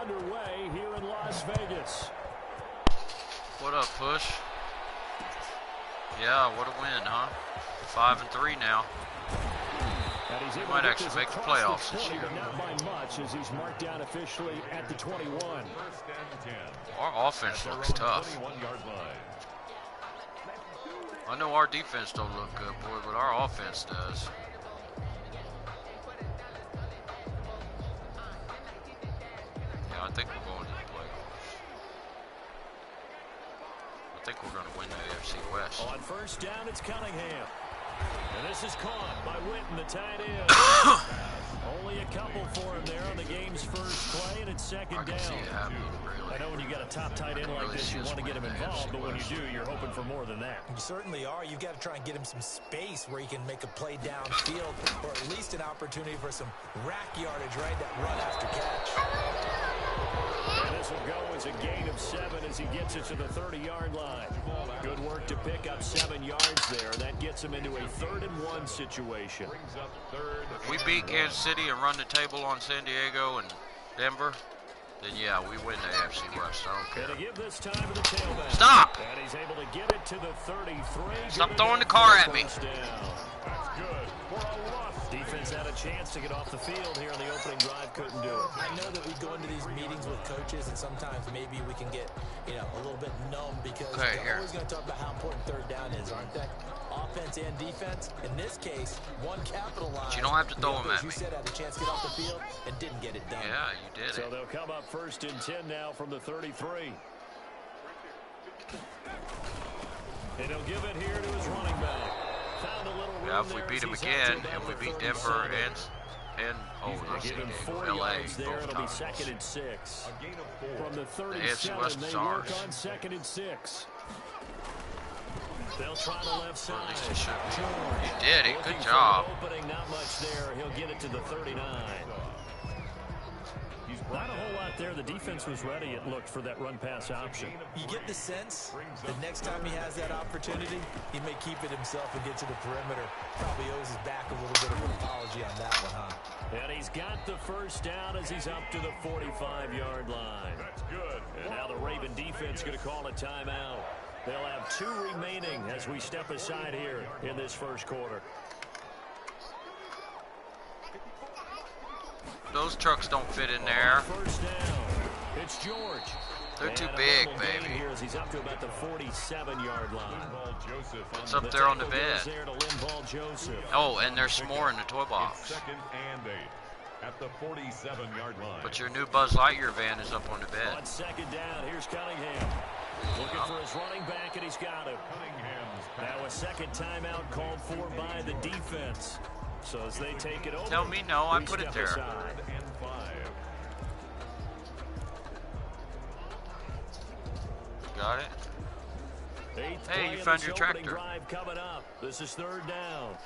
underway here in Las Vegas. What up, Push? Yeah, what a win, huh? 5-3 now. We might actually make the playoffs this year. Not by much, as he's marked down officially at the 21. Our offense looks tough. I know our defense don't look good, boy, but our offense does. Yeah, I think we're going to the playoffs. I think we're going to win the AFC West. On first down, it's Cunningham. And this is caught by Witten, the tight end. Only a couple for him there on the game's first play, and it's second down. I can see it happening, really. I know when you got a top tight end like this, you want to get him involved, but when you do, you're hoping for more than that. You certainly are. You've got to try and get him some space where he can make a play downfield, or at least an opportunity for some rack yardage, right? That run after catch. And this will go as a gain of 7 as he gets it to the 30-yard line. Good work to pick up 7 yards there. That gets him into a 3rd-and-1 situation. If we beat Kansas City and run the table on San Diego and Denver, then yeah, we win the AFC West. I don't care. Give this time to the tailback. Stop! And he's able to get it to the 33. Stop throwing the car at me. That's good. Defense had a chance to get off the field here in the opening drive, couldn't do it. I know that we go into these meetings with coaches, and sometimes maybe we can get, a little bit numb because they're always going to talk about how important 3rd down is, aren't they? Offense and defense. In this case, one capitalized. But you don't have to throw them at me. You said had a chance to get off the field and didn't get it done. Yeah, you did it. So they'll come up 1st and 10 now from the 33. And he'll give it here to his running back. Found a little room. Yeah, if we beat him again, and we beat Denver and give him 4 yards there. It'll be 2nd and 6. From the 37, they work on 2nd and 6. They'll try the left side. At least he should be. He did it. Good job. Opening, not much there. He'll get it to the 39. Not a whole lot there. The defense was ready, it looked, for that run-pass option. You get the sense that next time he has that opportunity, he may keep it himself and get to the perimeter. Probably owes his back a little bit of an apology on that one, huh? And he's got the first down as he's up to the 45-yard line. That's good. And now the Raven defense going to call a timeout. They'll have 2 remaining as we step aside here in this first quarter. Those trucks don't fit in there. First down. It's George. They're too big, baby. Here as he's up to about the 47-yard line. It's up there on the bed. Oh, and there's some more in the toy box. At the 47-yard line. But your new Buzz Lightyear van is up on the bed. On second down, here's Cunningham. Looking for his running back, and he's got him. Now a second timeout called for by the defense. So as they take it over, tell me no, I put it there. Got it? Hey, you found your tractor. Coming up. This is 3rd down.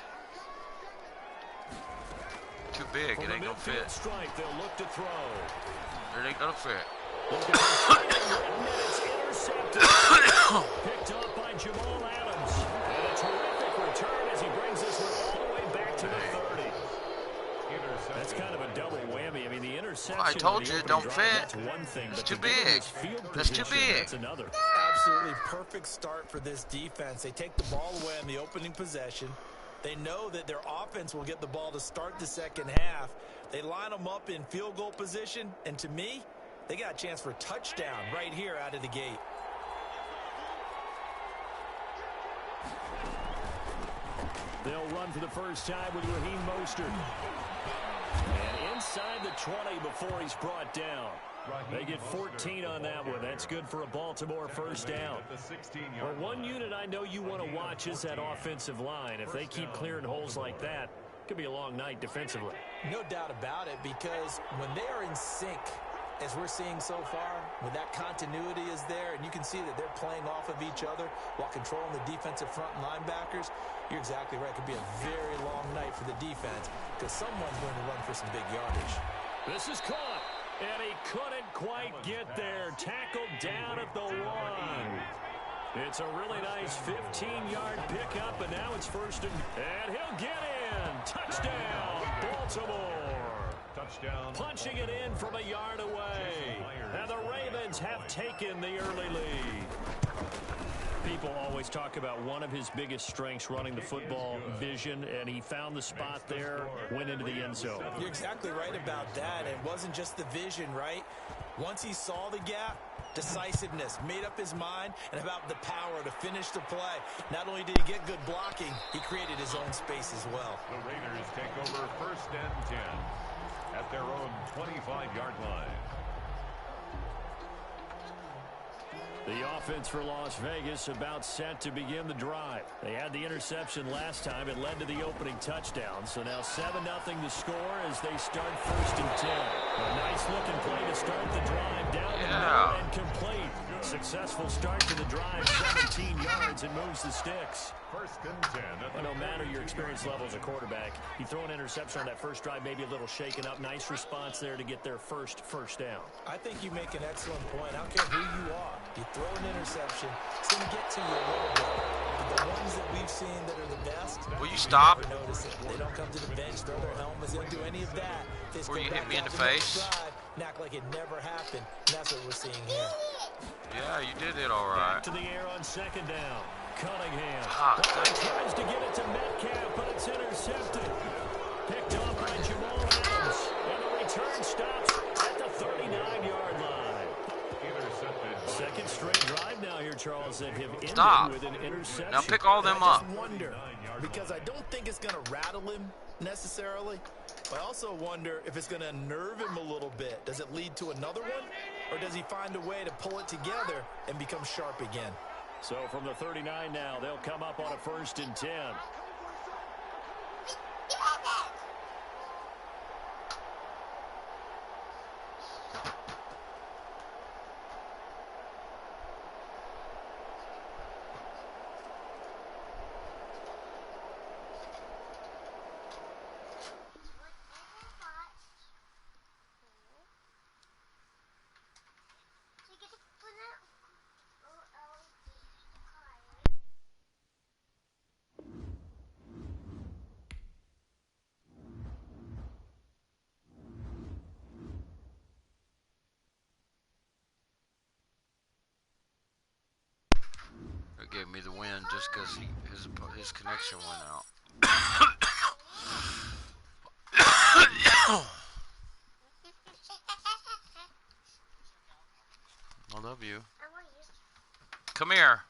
Too big, it ain't gonna fit. Strike, they'll look to throw. It ain't gonna fit. Picked up by Jamal Adams. And a terrific return as he brings this one all the way back to the 30. That's kind of a double whammy. I mean, the interception. I told you it don't fit. That's one thing. It's too big. That's too big. That's another. Absolutely perfect start for this defense. They take the ball away on the opening possession. They know that their offense will get the ball to start the second half. They line them up in field goal position, and to me, they got a chance for a touchdown right here out of the gate. They'll run for the first time with Raheem Mostert. And inside the 20 before he's brought down. They get 14 on that one. That's good for a Baltimore first down. Well, one unit I know you want to watch is that offensive line. If they keep clearing holes like that, it could be a long night defensively. No doubt about it, because when they are in sync, as we're seeing so far, when that continuity is there, and you can see that they're playing off of each other while controlling the defensive front linebackers, you're exactly right. It could be a very long night for the defense because someone's going to run for some big yardage. This is caught, and he couldn't quite get there. Tackled down at the 1. It's a really nice 15-yard pickup, and now it's 1st and he'll get in. Touchdown, Baltimore. touchdown. Punching it in from a yard away. And the Ravens have taken the early lead. People always talk about one of his biggest strengths running the football, vision, and he found the spot there, went into the end zone. You're exactly right about that. It wasn't just the vision, right? Once he saw the gap, decisiveness, made up his mind, and about the power to finish the play. Not only did he get good blocking, he created his own space as well. The Raiders take over 1st and 10 at their own 25-yard line. The offense for Las Vegas about set to begin the drive. They had the interception last time. It led to the opening touchdown. So now 7-0 the score as they start 1st and 10. A nice-looking play to start the drive. Down the middle and complete. Successful start to the drive. 17 yards and moves the sticks. 1st and 10. Well, no matter your experience level as a quarterback, you throw an interception on that first drive, maybe a little shaken up. Nice response there to get their first down. I think you make an excellent point. I don't care who you are. You throw an interception, it's going to get to you a little bit. But the ones that we've seen that are the best, will you stop? Never notice it. They don't come to the bench, throw their helmets, they don't do any of that. They Before you hit me in the drive face. and act like it never happened. And that's what we're seeing here. Yeah, you did it all right. Back to the air on 2nd down. Cunningham. Good. Tries to get it to Metcalf, but it's intercepted. Picked off by Jamal Adams. And the return stops at the 39-yard line. Intercepted. 2nd straight drive now here, Charles, that have ended Stop. with an interception. Now pick all them I up. just wonder, because I don't think it's going to rattle him necessarily. I also wonder if it's going to unnerve him a little bit. Does it lead to another one? Or does he find a way to pull it together and become sharp again? So from the 39 now, they'll come up on a 1st and 10. Gave me the win just because his connection went out. I love you. Come here.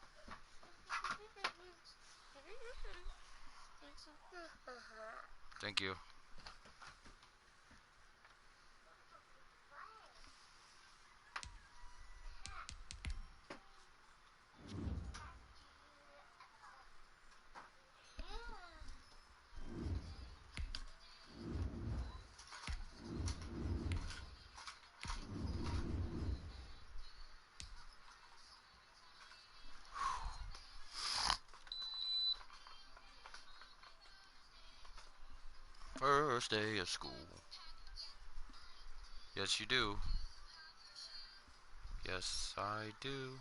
Thank you. First day of school. Yes, you do. Yes, I do.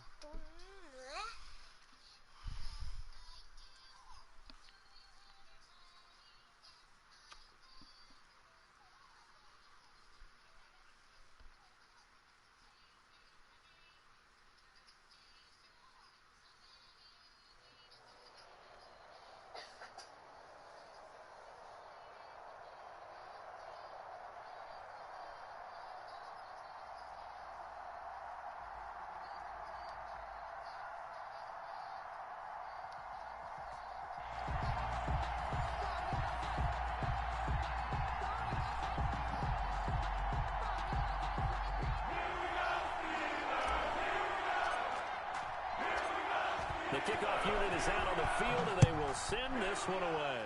The kickoff unit is out on the field, and they will send this one away.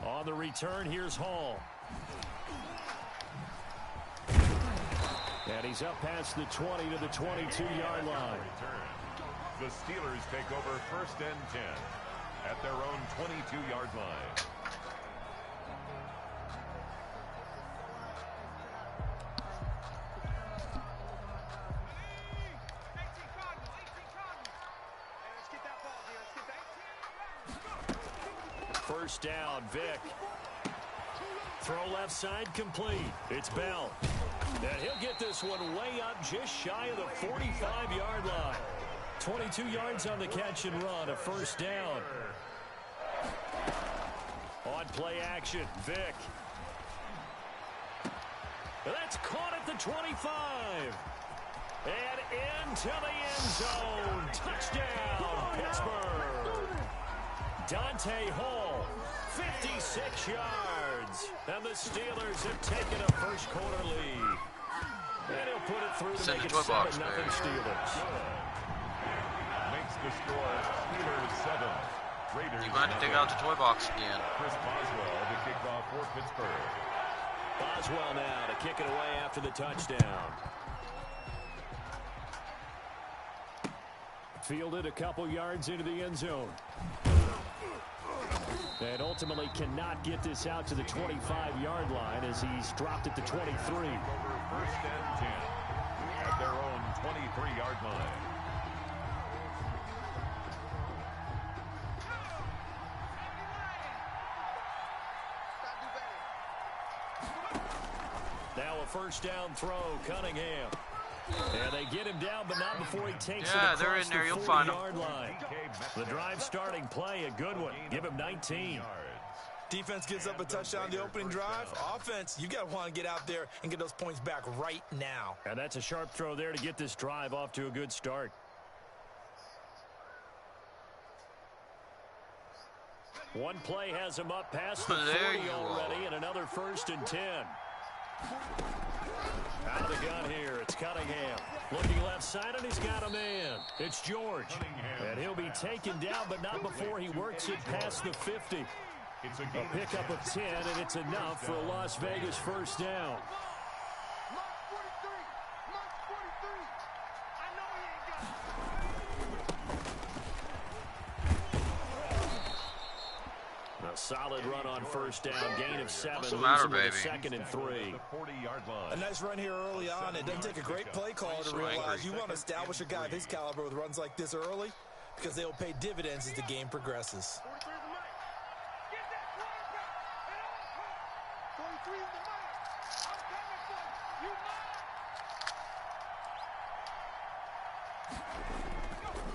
On the return, here's Hall. And he's up past the 20 to the 22-yard line. The Steelers take over 1st and 10 at their own 22-yard line. First down, Vic. Throw left side complete. It's Bell. And he'll get this one way up just shy of the 45-yard line. 22 yards on the catch and run, a first down. On play action, Vick. That's caught at the 25. And into the end zone. Touchdown, Pittsburgh. Dante Hall, 56 yards. And the Steelers have taken a first quarter lead. And he'll put it through to make it 7-0 Steelers. Makes the score Steelers 7. Raiders. You might have to dig out the toy box again. Chris Boswell to kick off for Pittsburgh. Boswell now to kick it away after the touchdown. Fielded a couple yards into the end zone. And ultimately cannot get this out to the 25-yard line as he's dropped at the 23. Over first and 10 at their own 23-yard line. Now a first down throw, Cunningham. And they get him down, but not before he takes it across they're in there. the You'll find 40-yard line. The drive starting play, a good one. Give him 19. Defense gives up a touchdown the opening drive. Offense, you got to want to get out there and get those points back right now. And that's a sharp throw there to get this drive off to a good start. One play has him up past the 40 already, and another first and 10. Out of the gun here, it's Cunningham. Looking left side, and he's got a man. It's George. And he'll be taken down, but not before he works it past the 50. A pickup of 10, and it's enough for a Las Vegas first down. A solid run on first down, gain of 7. What's the matter, baby? Second and 3. A nice run here early on. It doesn't take a great play caller to realize you want to establish a guy of his caliber with runs like this early because they'll pay dividends as the game progresses.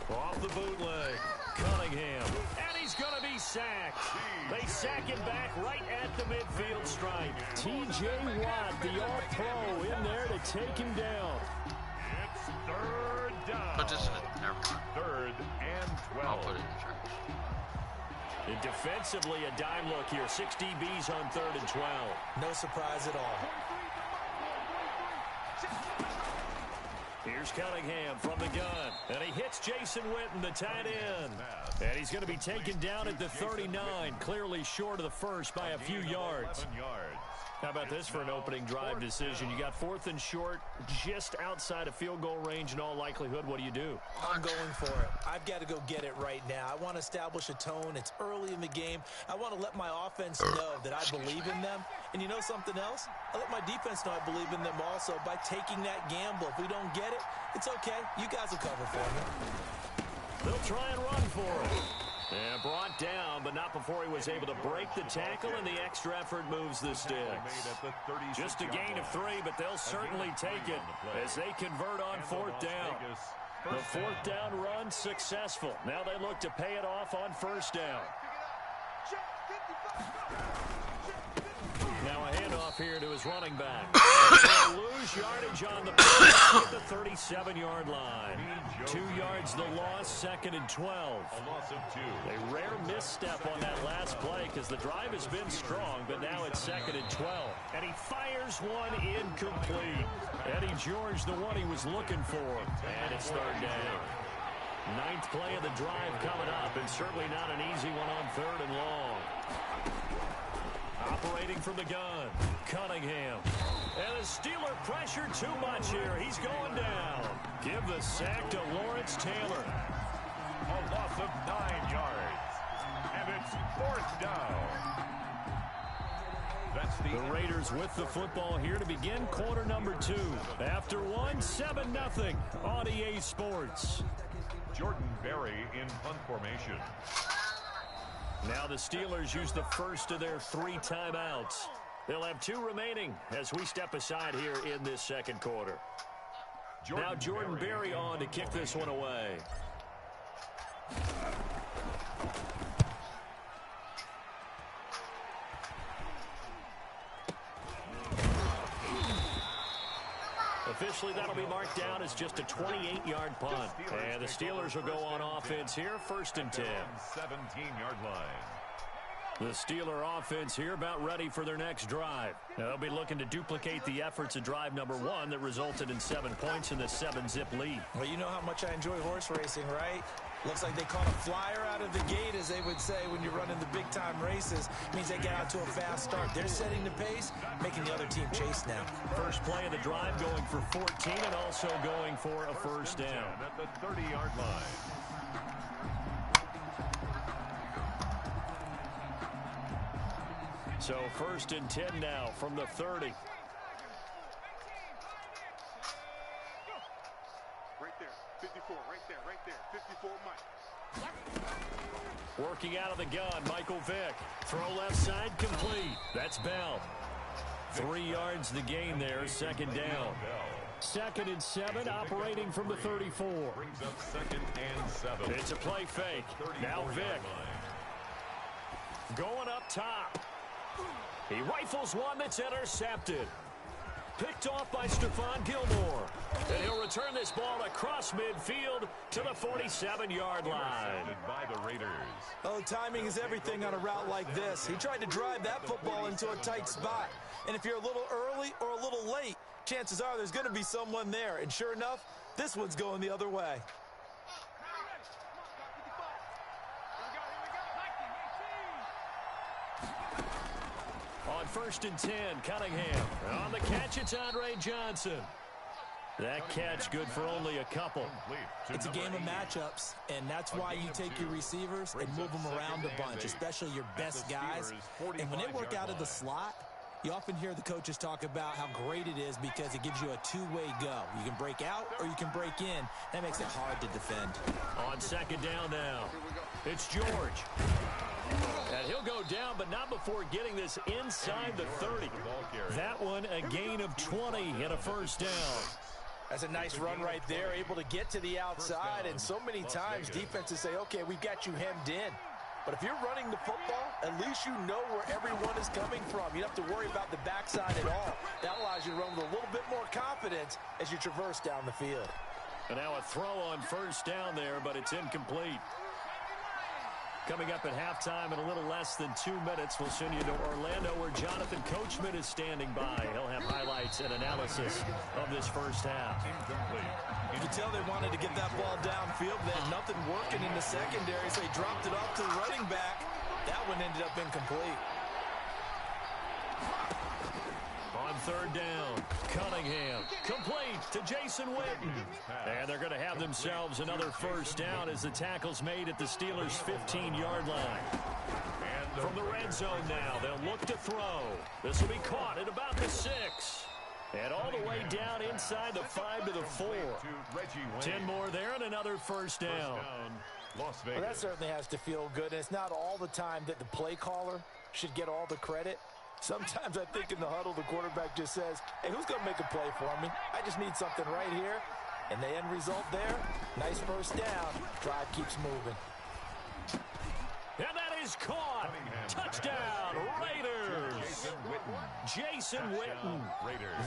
Off the bootleg, Cunningham, and he's going to be sacked. They sack him back right at the midfield stripe. T.J. Watt, the all-pro, in there to take him down. It's third down. Put this in it. Never mind. Third and 12. I'll put it in the trash. And defensively, a dime look here. 6 DBs on third and 12. No surprise at all. Here's Cunningham from the gun. And he hits Jason Witten, the tight end. And he's going to be taken down at the 39, clearly short of the first by a few yards. How about this for an opening drive decision? You got fourth and short, just outside of field goal range in all likelihood. What do you do? I'm going for it. I've got to go get it right now. I want to establish a tone. It's early in the game. I want to let my offense know that I believe in them. And you know something else? I let my defense know I believe in them also by taking that gamble. If we don't get it, it's okay. You guys will cover for me. They'll try and run for it. And brought down, but not before he was able to break the tackle, and the extra effort moves the sticks. Just a gain of 3, but they'll certainly take it as they convert on fourth down. The fourth down run successful. Now they look to pay it off on first down. Now a handoff here to his running back. They'll lose yardage on the play at the 37-yard line. 2 yards the loss, second and 12. A loss of 2. A rare misstep on that last play because the drive has been strong, but now it's second and 12. And he fires one incomplete. Eddie George, the one he was looking for. And it's third down. 9th play of the drive coming up, and certainly not an easy one on third and long. Operating from the gun, Cunningham. And the Steeler pressure too much here. He's going down. Give the sack to Lawrence Taylor. A loss of 9 yards. And it's fourth down. That's the Raiders with the football here to begin quarter number 2. After one, 7-0 on EA Sports. Jordan Berry in punt formation. Now the Steelers use the first of their 3 timeouts. They'll have 2 remaining as we step aside here in this second quarter. Now Jordan Berry on to kick this one away. Officially, that'll be marked down as just a 28-yard punt. And the Steelers will go on offense here, 1st and 10. 17-yard line. The Steeler offense here about ready for their next drive. They'll be looking to duplicate the efforts of drive number 1 that resulted in 7 points in the 7-zip lead. Well, you know how much I enjoy horse racing, right? Looks like they caught a flyer out of the gate, as they would say when you're running the big-time races. It means they get out to a fast start. They're setting the pace, making the other team chase now. First play of the drive going for 14 and also going for a first down. At the 30-yard line. So 1st and 10 now from the 30. Right there, 54, right there, 54, Mike. Working out of the gun, Michael Vick. Throw left side, complete. That's Bell. 3 yards the gain there, 2nd down. 2nd and 7, operating from the 34. Brings up 2nd and 7. It's a play fake. Now Vick. Going up top. He rifles one that's intercepted. Picked off by Stephon Gilmore. And he'll return this ball across midfield to the 47-yard line. By the Raiders. Oh, timing is everything on a route like this. He tried to drive that football into a tight spot. And if you're a little early or a little late, chances are there's going to be someone there. And sure enough, this one's going the other way. On 1st and 10, Cunningham. On the catch, it's Andre Johnson. That catch good for only a couple. It's a game of matchups, and that's why you take your receivers and move them around a bunch, especially your best guys. And when they work out of the slot, you often hear the coaches talk about how great it is because it gives you a two-way go. You can break out or you can break in. That makes it hard to defend. On 2nd down now, it's George. And he'll go down, but not before getting this inside the 30. That one a gain of 20 and a first down. That's a nice run right there, able to get to the outside. And so many times defenses say, okay, we've got you hemmed in. But if you're running the football, at least you know where everyone is coming from. You don't have to worry about the backside at all. That allows you to run with a little bit more confidence as you traverse down the field. And now a throw on first down there, but it's incomplete. Coming up at halftime in a little less than 2 minutes, we'll send you to Orlando where Jonathan Coachman is standing by. He'll have highlights and analysis of this first half. You can tell they wanted to get that ball downfield. They had nothing working in the secondary, so they dropped it off to the running back. That one ended up incomplete. On 3rd down, Cunningham, complete to Jason Witten. And they're going to have themselves another first down as the tackle's made at the Steelers' 15-yard line. From the red zone now, they'll look to throw. This will be caught at about the 6. And all the way down inside the 5 to the 4. 10 more there and another first down. Las Vegas. Well, that certainly has to feel good. And it's not all the time that the play caller should get all the credit. Sometimes I think in the huddle, the quarterback just says, hey, who's going to make a play for me? I just need something right here. And the end result there, nice first down. Drive keeps moving. And that is caught. Touchdown, Raiders. Jason Witten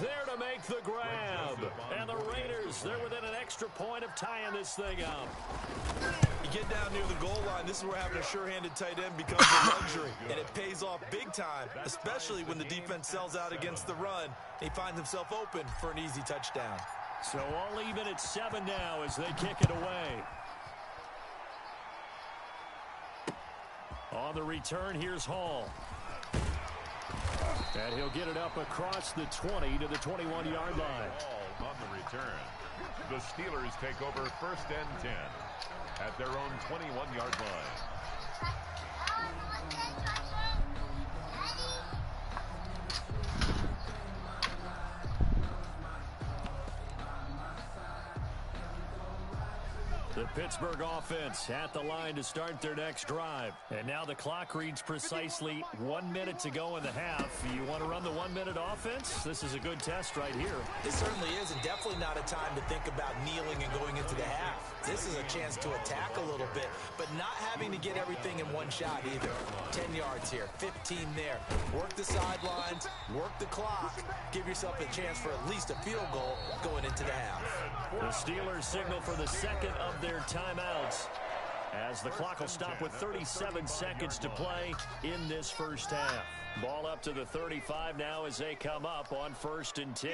there to make the grab. And the Raiders, they're within an extra point of tying this thing up. You get down near the goal line, this is where having a sure-handed tight end becomes a luxury. And it pays off big time, especially when the defense sells out against the run. He finds himself open for an easy touchdown. So all even at 7 now as they kick it away. On the return, here's Hall. And he'll get it up across the 20 to the 21-yard line. Ball on the return. The Steelers take over 1st and 10 at their own 21-yard line. The The Pittsburgh offense at the line to start their next drive. And now the clock reads precisely 1 minute to go in the half. You want to run the 1 minute offense? This is a good test right here. It certainly is, and definitely not a time to think about kneeling and going into the half. This is a chance to attack a little bit, but not having to get everything in one shot either. 10 yards here, 15 there. Work the sidelines, work the clock. Give yourself a chance for at least a field goal going into the half. The Steelers signal for the second of their timeouts as the clock will stop with 37 seconds to play in this first half. Ball up to the 35 now as they come up on 1st and 10.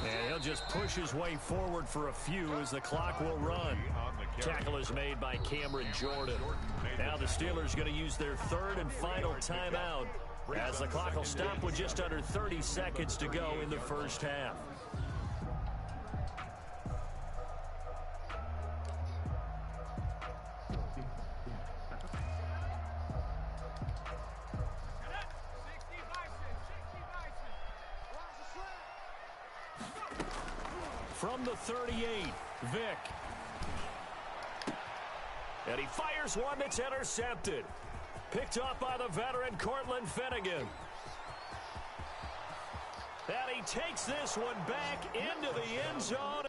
And he'll just push his way forward for a few as the clock will run. Tackle is made by Cameron Jordan. Now the Steelers going to use their third and final timeout as the clock will stop with just under 30 seconds to go in the first half. From the 38, Vic. And he fires one that's intercepted. Picked off by the veteran Cortland Finnegan. And he takes this one back into the end zone.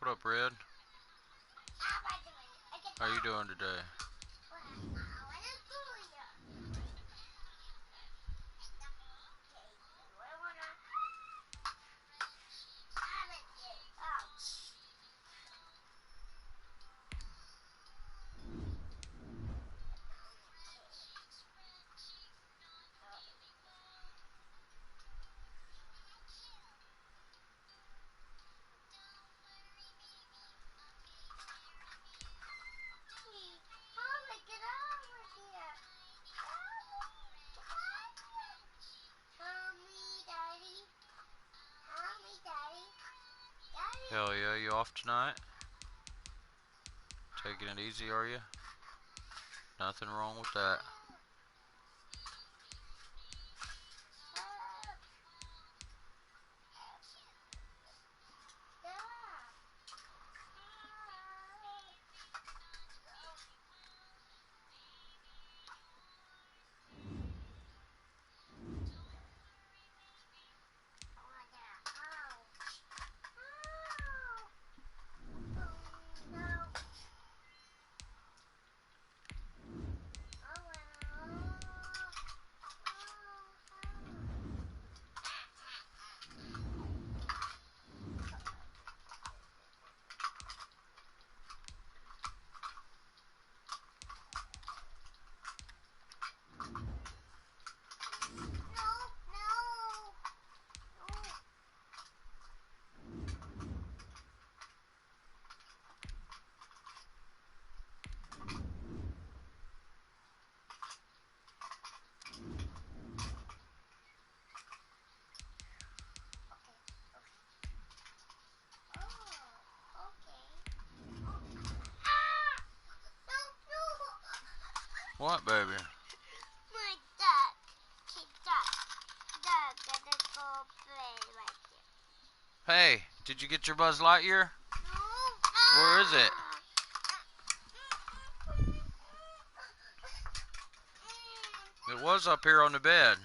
What up, Red? How you doing today? Hell yeah, you off tonight? Taking it easy, are you? Nothing wrong with that. What, baby? My duck. Duck, gotta go play right there. Hey, did you get your Buzz Lightyear? No. Where is it? It was up here on the bed.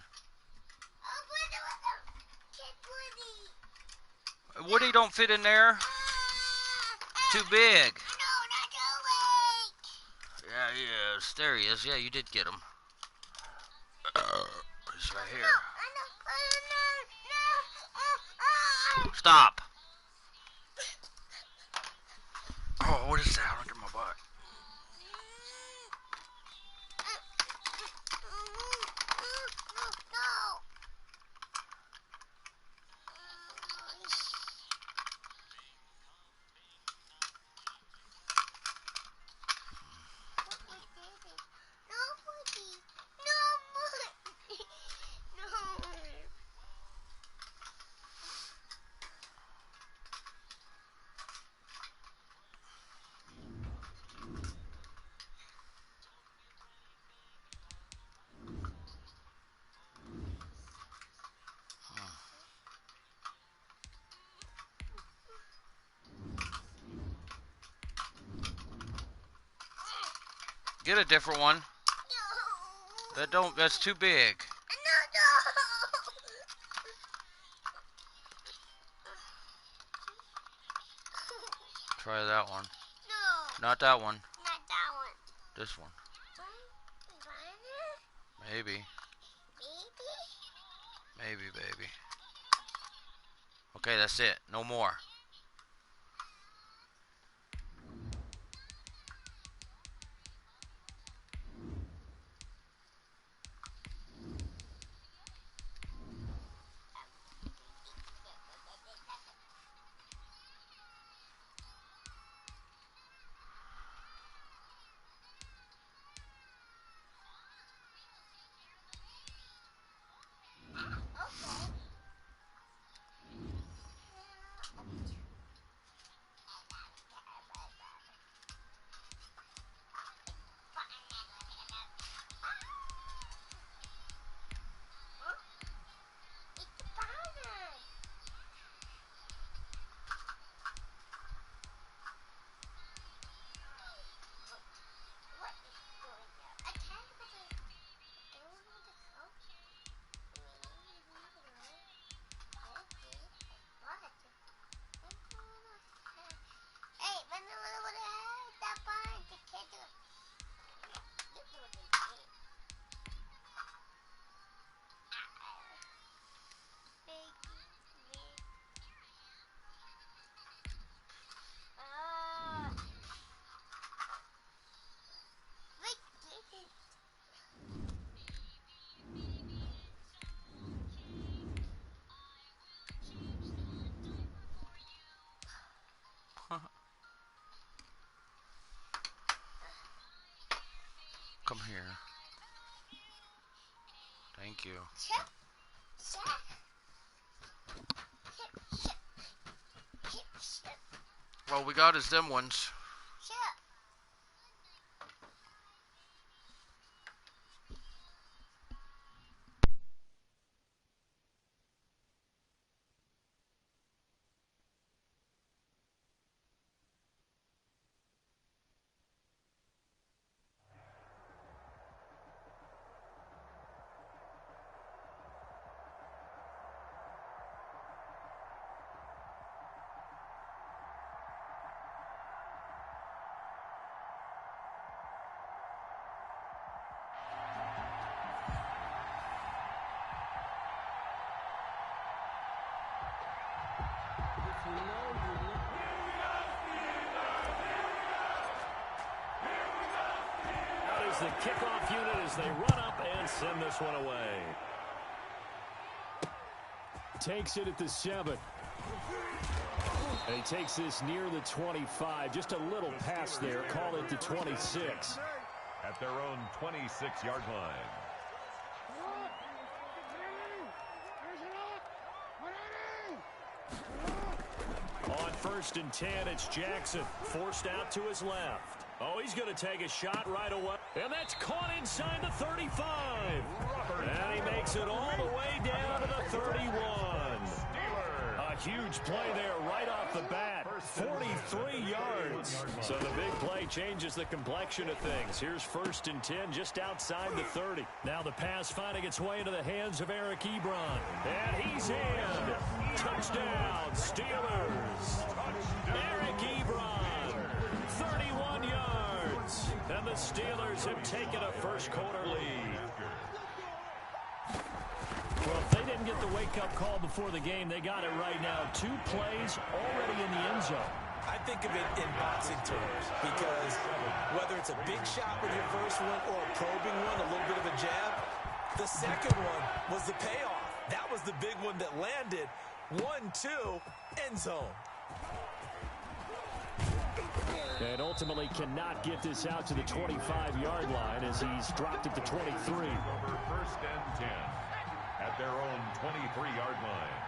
Woody don't fit in there. Too big. No, not too big. Yeah, he is. There he is. Yeah, you did get him. He's right here. Stop. Oh, what is that under my butt? Get a different one. That's too big. Try that one. No. Not that one. Not that one. This one. Maybe. Maybe, baby. Okay, that's it. No more. Come here. Thank you. Well, we got is them ones. Out is the kickoff unit as they run up and send this one away. Takes it at the 7. And he takes this near the 25. Just a little pass there. Call it the 26. At their own 26-yard line. On 1st and 10, it's Jackson. Forced out to his left. Oh, he's going to take a shot right away. And that's caught inside the 35. And he makes it all the way down to the 31. A huge play there right off the bat. 43 yards. So the big play changes the complexion of things. Here's 1st and 10 just outside the 30. Now the pass finding its way into the hands of Eric Ebron. And he's in. Touchdown, Steelers. Eric Ebron, 31 yards. And the Steelers have taken a first-quarter lead. Well, if they didn't get the wake-up call before the game, they got it right now. 2 plays already in the end zone. I think of it in boxing terms because whether it's a big shot with your first one or a probing one, a little bit of a jab, the second one was the payoff. That was the big one that landed. 1-2, end zone. And ultimately cannot get this out to the 25-yard line as he's dropped it to 23. Over 1st and 10 at their own 23-yard line.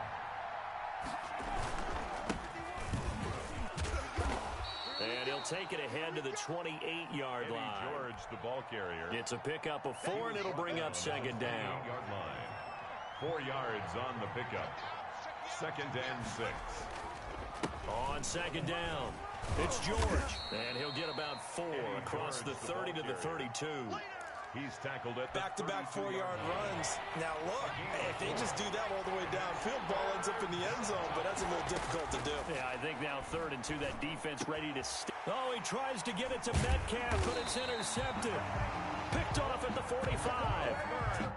And he'll take it ahead to the 28-yard line. George, the ball carrier. It's a pickup of 4, and it'll bring up 2nd down. 4 yards on the pickup. 2nd and 6. On 2nd down, it's George. And he'll get about 4 across the 30 to the 32. He's tackled at back-to-back 4-yard runs. Now look, if they just do that all the way downfield, ball ends up in the end zone, but that's a little difficult to do. Yeah, I think now 3rd and 2, that defense ready to oh, he tries to get it to Metcalf, but it's intercepted. Picked off at the 45.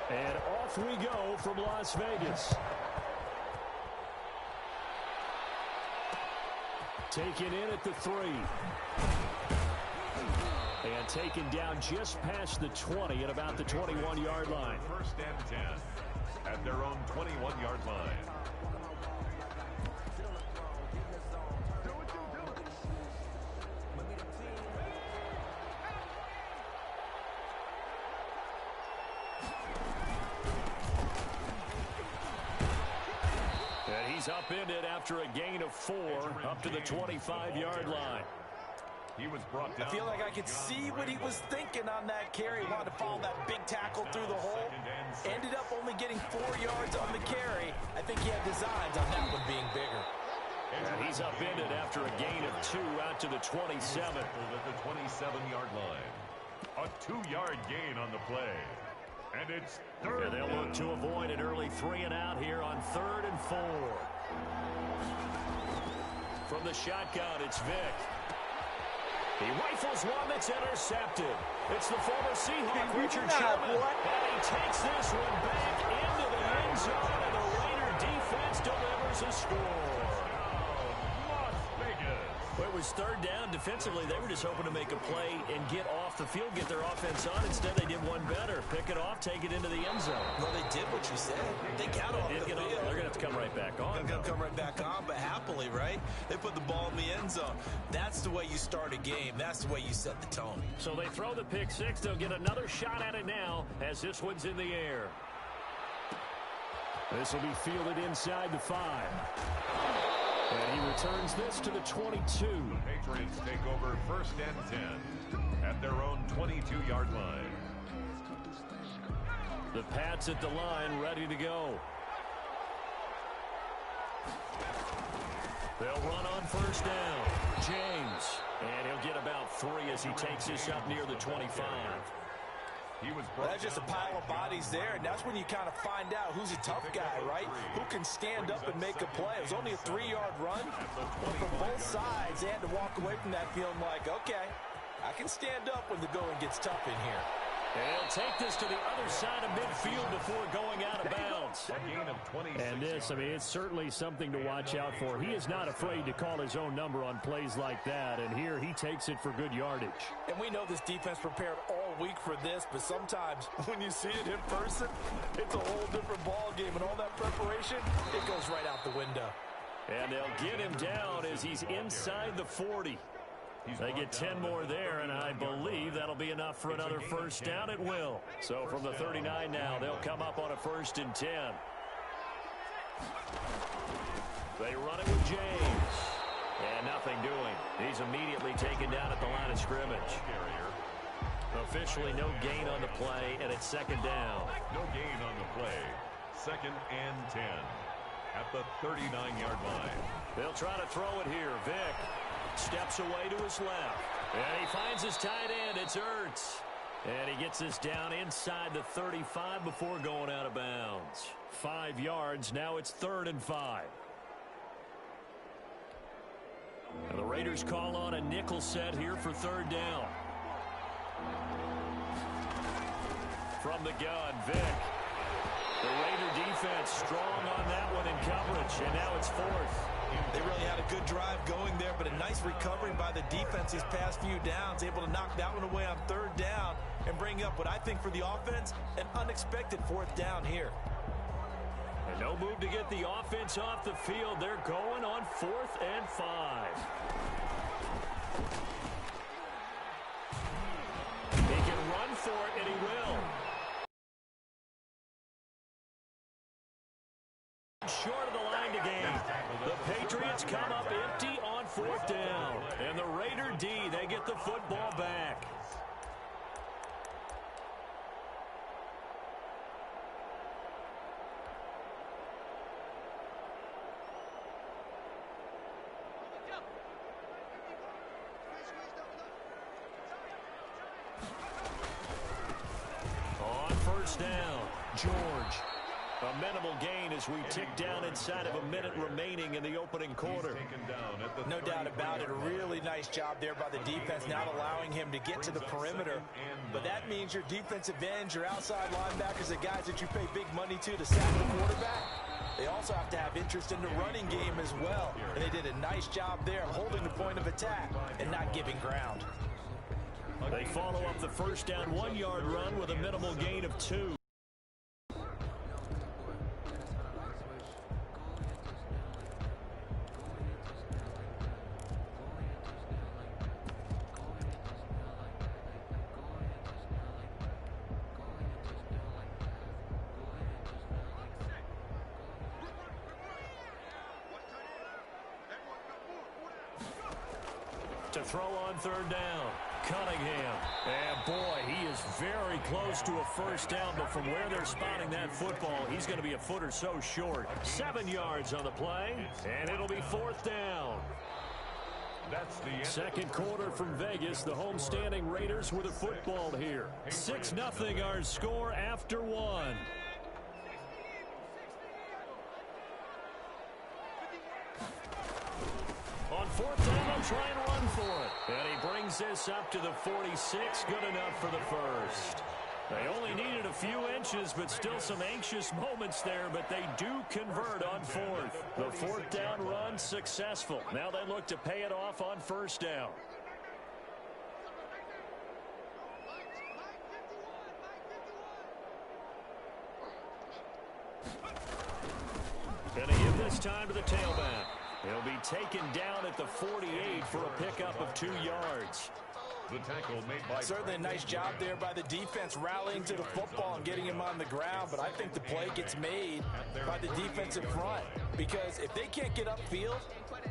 And off we go from Las Vegas. Taken in at the 3. And taken down just past the 20 at about the 21-yard line. First and 10 at their own 21-yard line. And he's upended after a gain of 4 up to the 25-yard line. He was brought down. I feel like I could see what he was thinking on that carry. He wanted to follow that big tackle through the hole. Ended up only getting 4 yards on the carry. I think he had designs on that one being bigger. And he's upended after a gain of 2 out to the 27. At the 27-yard line. A 2-yard gain on the play. And it's third. And they'll look to avoid an early 3 and out here on 3rd and 4. From the shotgun, it's Vick. He rifles one that's intercepted. It's the former Seahawk, Richard Sherman. And he takes this one back into the end zone, and the Raider defense delivers a score. Las Vegas. Well, it was 3rd down. Defensively, they were just hoping to make a play and get off the field, get their offense on. Instead, they did one better. Pick it off, take it into the end zone. Well, they did what you said. They got off the field. They're going to have to come right back on. They're going to come right back on, but happily, right? They put the ball in the end zone. That's the way you start a game. That's the way you set the tone. So they throw the pick 6. They'll get another shot at it now as this one's in the air. This will be fielded inside the 5. And he returns this to the 22. The Patriots take over 1st and 10 at their own 22-yard line. The Pats at the line, ready to go. They'll run on 1st down. James. And he'll get about 3 as he takes this up near the 25. That's just a pile of bodies there, and that's when you kind of find out who's a tough guy, right? Who can stand up and make a play. It was only a 3-yard run, but from both sides, they had to walk away from that feeling like, okay, I can stand up when the going gets tough in here. And he'll take this to the other side of midfield before going out of bounds. And this, I mean, it's certainly something to watch out for. He is not afraid to call his own number on plays like that, and here he takes it for good yardage. And we know this defense prepared all week for this, but sometimes when you see it in person, it's a whole different ball game, and all that preparation, it goes right out the window. And they'll get him down as he's inside the 40. They get 10 more there, and I believe that'll be enough for another 1st down. It will. So from the 39 now, they'll come up on a 1st and 10. They run it with James. And nothing doing. He's immediately taken down at the line of scrimmage. Officially no gain on the play, and it's 2nd down. No gain on the play. 2nd and 10 at the 39-yard line. They'll try to throw it here. Vick steps away to his left. And he finds his tight end. It's Ertz. And he gets this down inside the 35 before going out of bounds. 5 yards. Now it's 3rd and 5. And the Raiders call on a nickel set here for 3rd down. From the gun, Vick. The Raider defense strong on that one in coverage. And now it's 4th. They really had a good drive going there, but a nice recovery by the defense these past few downs, able to knock that one away on 3rd down and bring up what I think for the offense, an unexpected 4th down here. And no move to get the offense off the field. They're going on 4th and 5. He can run for it, and he will. Short of the line to gain. The Patriots come up empty on 4th down. And the Raider D, they get the football back. On 1st down, George. A minimal gain as we tick down inside of a minute remaining in the opening quarter. No doubt about it. A really nice job there by the defense, not allowing him to get to the perimeter. But that means your defensive ends, your outside linebackers, the guys that you pay big money to sack the quarterback, they also have to have interest in the running game as well. And they did a nice job there of holding the point of attack and not giving ground. They follow up the first down 1-yard run with a minimal gain of 2. To throw on third down, Cunningham. And boy, he is very close to a first down, but from where they're spotting that football, he's going to be a foot or so short. 7 yards on the play, and it'll be fourth down. That's the second quarter from Vegas. The homestanding Raiders with a football here. 6-0 our score after 1. On fourth down, they'll try and run for it. And he brings this up to the 46. Good enough for the first. They only needed a few inches, but still some anxious moments there, but they do convert on fourth. The fourth down run successful. Now they look to pay it off on first down. And they give this time to the tailback. He'll be taken down at the 48 for a pickup of 2 yards. The tackle made by certainly a nice job there by the defense rallying to the football and getting him on the ground, but I think the play gets made by the defensive front because if they can't get upfield,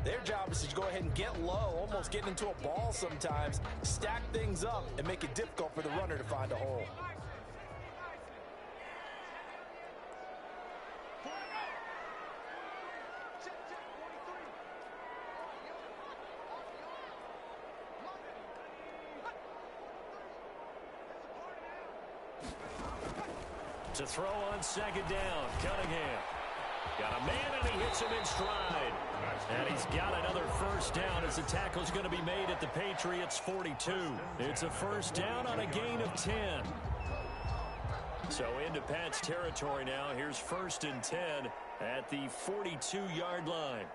their job is to go ahead and get low, almost get into a ball sometimes, stack things up, and make it difficult for the runner to find a hole. To throw on second down, Cunningham. Got a man, and he hits him in stride. And he's got another first down as the tackle's going to be made at the Patriots' 42. It's a first down on a gain of 10. So into Pat's territory now. Here's 1st and 10 at the 42-yard line.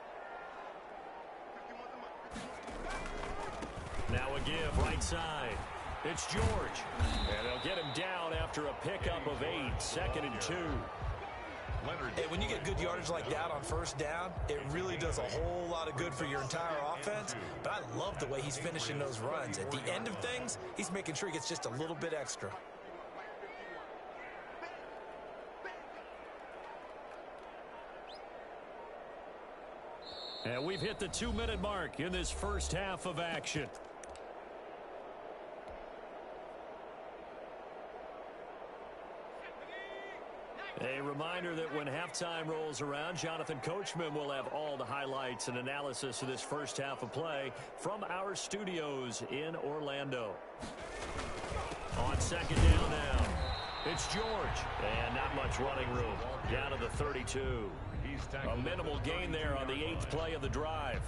Now a give right side. It's George. And they'll get him down after a pickup of 8. 2nd and 2. Hey, when you get good yardage like that on first down, it really does a whole lot of good for your entire offense. But I love the way he's finishing those runs. At the end of things, he's making sure he gets just a little bit extra. And we've hit the 2-minute mark in this first half of action. A reminder that when halftime rolls around, Jonathan Coachman will have all the highlights and analysis of this first half of play from our studios in Orlando. On second down now, it's George. And not much running room. Down to the 32. A minimal gain there on the 8th play of the drive.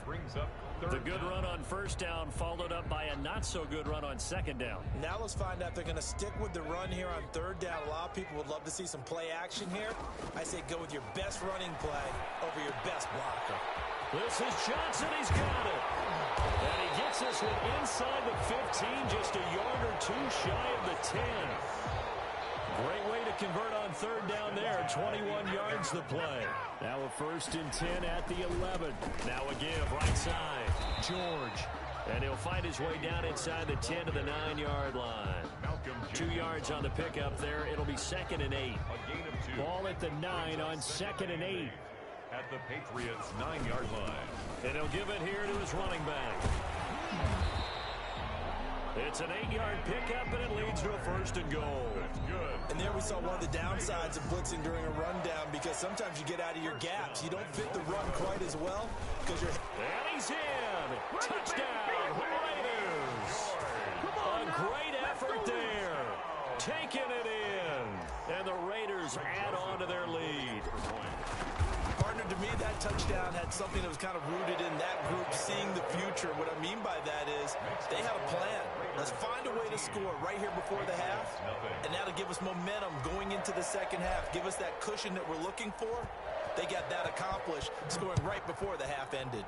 The good run on first down followed up by a not-so-good run on second down. Now let's find out if they're going to stick with the run here on third down. A lot of people would love to see some play action here. I say go with your best running play over your best blocker. This is Johnson. He's got it. And he gets this one inside the 15, just a yard or 2 shy of the 10. Great way to convert on third down there. 21 yards the play. Now a 1st and 10 at the 11. Now a give right side. George. And he'll find his way down inside the 10 to the 9-yard line. 2 yards on the pickup there. It'll be 2nd and 8. Ball at the 9 on 2nd and 8. At the Patriots' 9-yard line. And he'll give it here to his running back. It's an 8-yard pickup, and it leads to a 1st and goal. And there we saw one of the downsides of blitzing during a rundown because sometimes you get out of your gaps. You don't fit the run quite as well because you're... And he's in. Touchdown, Raiders. A great effort there. Taking it in. And the Raiders add on to their lead. touchdown had something that was kind of rooted in that group seeing the future. What I mean by that is they had a plan. Let's find a way to score right here before the half, and that'll give us momentum going into the second half. Give us that cushion that we're looking for. They got that accomplished, scoring right before the half ended.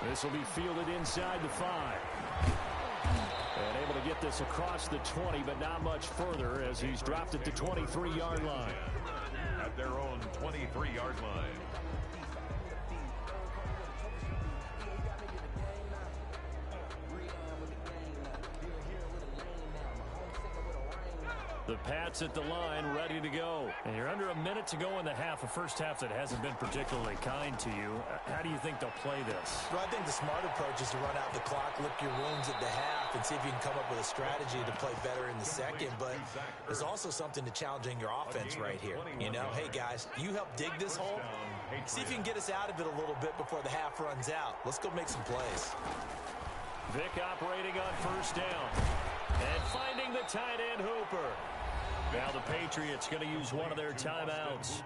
This will be fielded inside the 5. And able to get this across the 20, but not much further as he's dropped it to 23-yard line. At their own 23-yard line. The Pats at the line, ready to go. And you're under a minute to go in the half, a first half that hasn't been particularly kind to you. How do you think they'll play this? Well, I think the smart approach is to run out the clock, lick your wounds at the half, and see if you can come up with a strategy to play better in the second. But there's also something to challenging your offense right here. You know, hey, guys, you help dig this hole. See if you can get us out of it a little bit before the half runs out. Let's go make some plays. Vic operating on first down. And finding the tight end, Hooper. Now the Patriots going to use one of their timeouts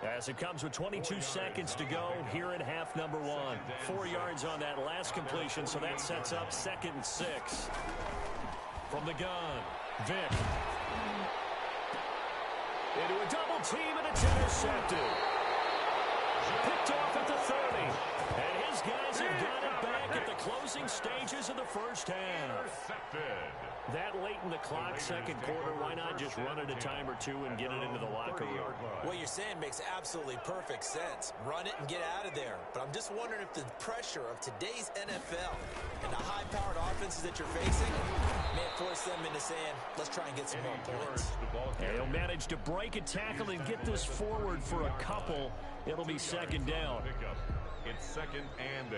as it comes with 22 seconds to go here in half number 1. 4 yards on that last completion, so that sets up 2nd and 6. From the gun, Vic. Into a double team, and it's intercepted. Picked off at the 30. And his guys have got it back at the closing stages of the first half. That late in the clock, second quarter, why not just run it a time or two and get it into the locker room? What you're saying makes absolutely perfect sense. Run it and get out of there. But I'm just wondering if the pressure of today's NFL and the high-powered offenses that you're facing may force them into saying, let's try and get some more points. And he'll manage to break a tackle and get this forward for a couple. It'll be second down. It's 2nd and 8.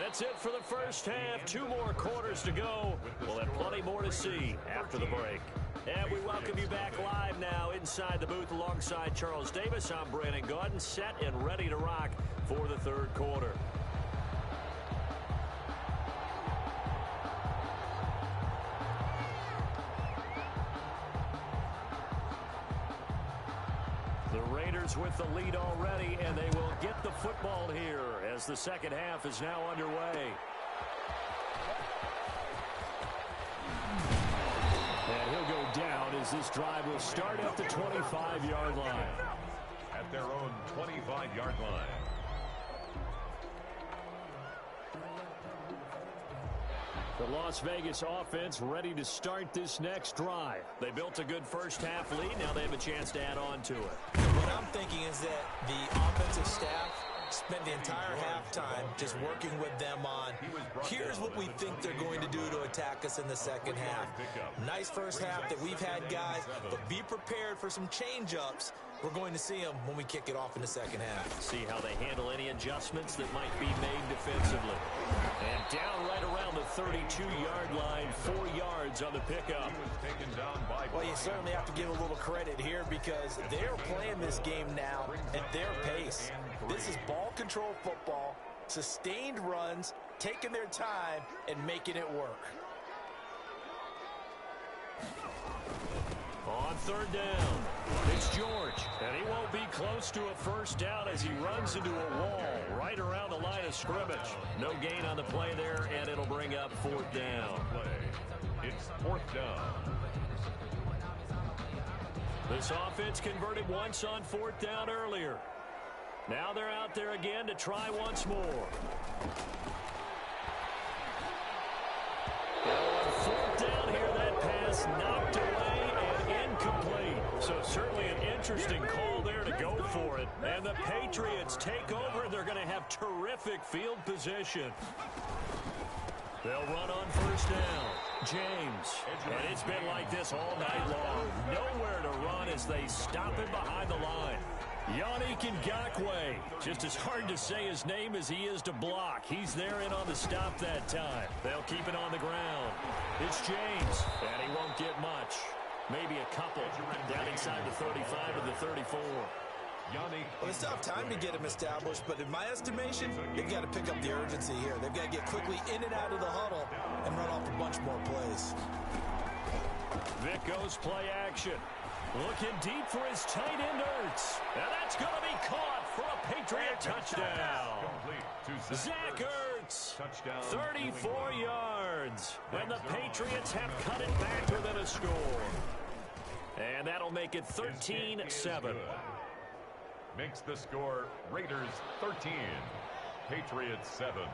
That's it for the first half. 2 more quarters to go. We'll have plenty more to see after the break. And we welcome you back live now inside the booth alongside Charles Davis. I'm Brandon Gaudin, set and ready to rock for the third quarter. The Raiders with the lead already, and they will get the football here as the second half is now underway. And he'll go down as this drive will start at the 25-yard line. At their own 25-yard line. The Las Vegas offense ready to start this next drive. They built a good first half lead. Now they have a chance to add on to it. What I'm thinking is that the offensive staff spent the entire halftime just working with them on, here's what we think they're going to do to attack us in the second half. Nice first half that we've had, guys, but be prepared for some change-ups. We're going to see them when we kick it off in the second half. See how they handle any adjustments that might be made defensively. And down right around the 32-yard line, 4 yards on the pickup. Well, you certainly have to give a little credit here because they're playing this game now at their pace. This is ball control football, sustained runs, taking their time, and making it work. On third down, it's George, and he won't be close to a first down as he runs into a wall right around the line of scrimmage. No gain on the play there, and it'll bring up fourth down. It's 4th down. This offense converted once on 4th down earlier. Now they're out there again to try once more. On 4th down here, that pass knocked away and incomplete. So certainly an interesting call there to go for it. And the Patriots take over. They're going to have terrific field position. They'll run on first down. James. And it's been like this all night long. Nowhere to run as they stop him behind the line. Yannick Ngakoue. Just as hard to say his name as he is to block. He's there in on the stop that time. They'll keep it on the ground. It's James. And he won't get much. Maybe a couple down inside the 35 to the 34. Well, they still have time to get him established, but in my estimation, they've got to pick up the urgency here. They've got to get quickly in and out of the huddle and run off a bunch more plays. Vic goes play action. Looking deep for his tight end, Ertz. And that's going to be caught for a Patriot touchdown. Zach Ertz, 34 yards. And the Patriots have cut it back within a score. And that'll make it 13-7. Makes the score Raiders 13, Patriots 7.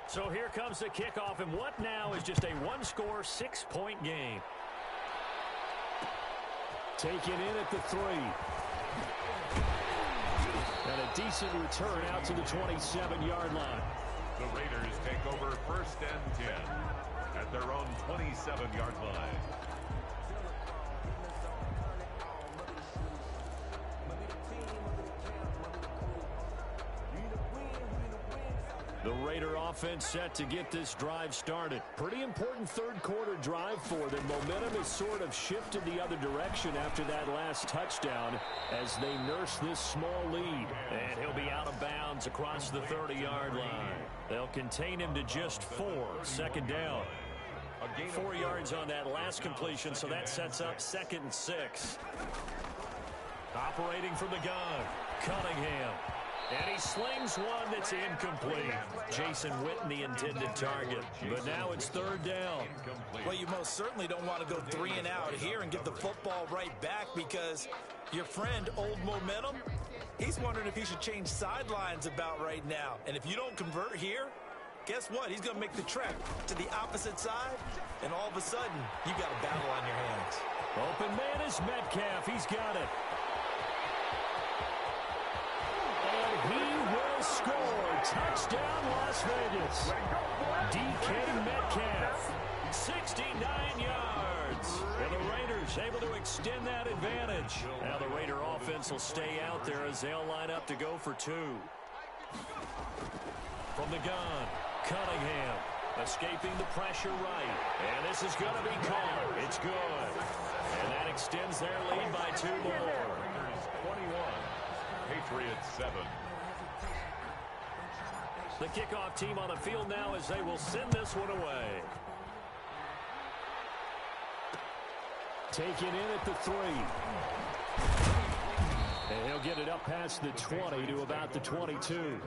So here comes the kickoff, and what now is just a one-score, 6-point game. Taken in at the 3. And a decent return out to the 27-yard line. The Raiders take over 1st and 10 at their own 27-yard line. The Raider offense set to get this drive started. Pretty important third-quarter drive for them. Momentum has sort of shifted the other direction after that last touchdown as they nurse this small lead. And he'll be out of bounds across the 30-yard line. They'll contain him to just 4, 2nd down. 4 yards on that last completion, so that sets up 2nd and 6. Operating from the gun, Cunningham. And he slings one that's incomplete. Jason Witten, the intended target. But now it's 3rd down. Well, you most certainly don't want to go 3 and out here and get the football right back because your friend, Old Momentum, he's wondering if he should change sidelines about right now. And if you don't convert here, guess what? He's going to make the trek to the opposite side, and all of a sudden, you got a battle on your hands. Open man is Metcalf. He's got it. He will score. Touchdown, Las Vegas. DK Metcalf, 69 yards. And the Raiders able to extend that advantage. Now the Raider offense will stay out there as they'll line up to go for 2. From the gun, Cunningham escaping the pressure right. And this is going to be caught. It's good. And that extends their lead by 2 more. 21, Patriots 7. The kickoff team on the field now as they will send this one away. Taken in at the 3. And he'll get it up past the 20 to about the 22.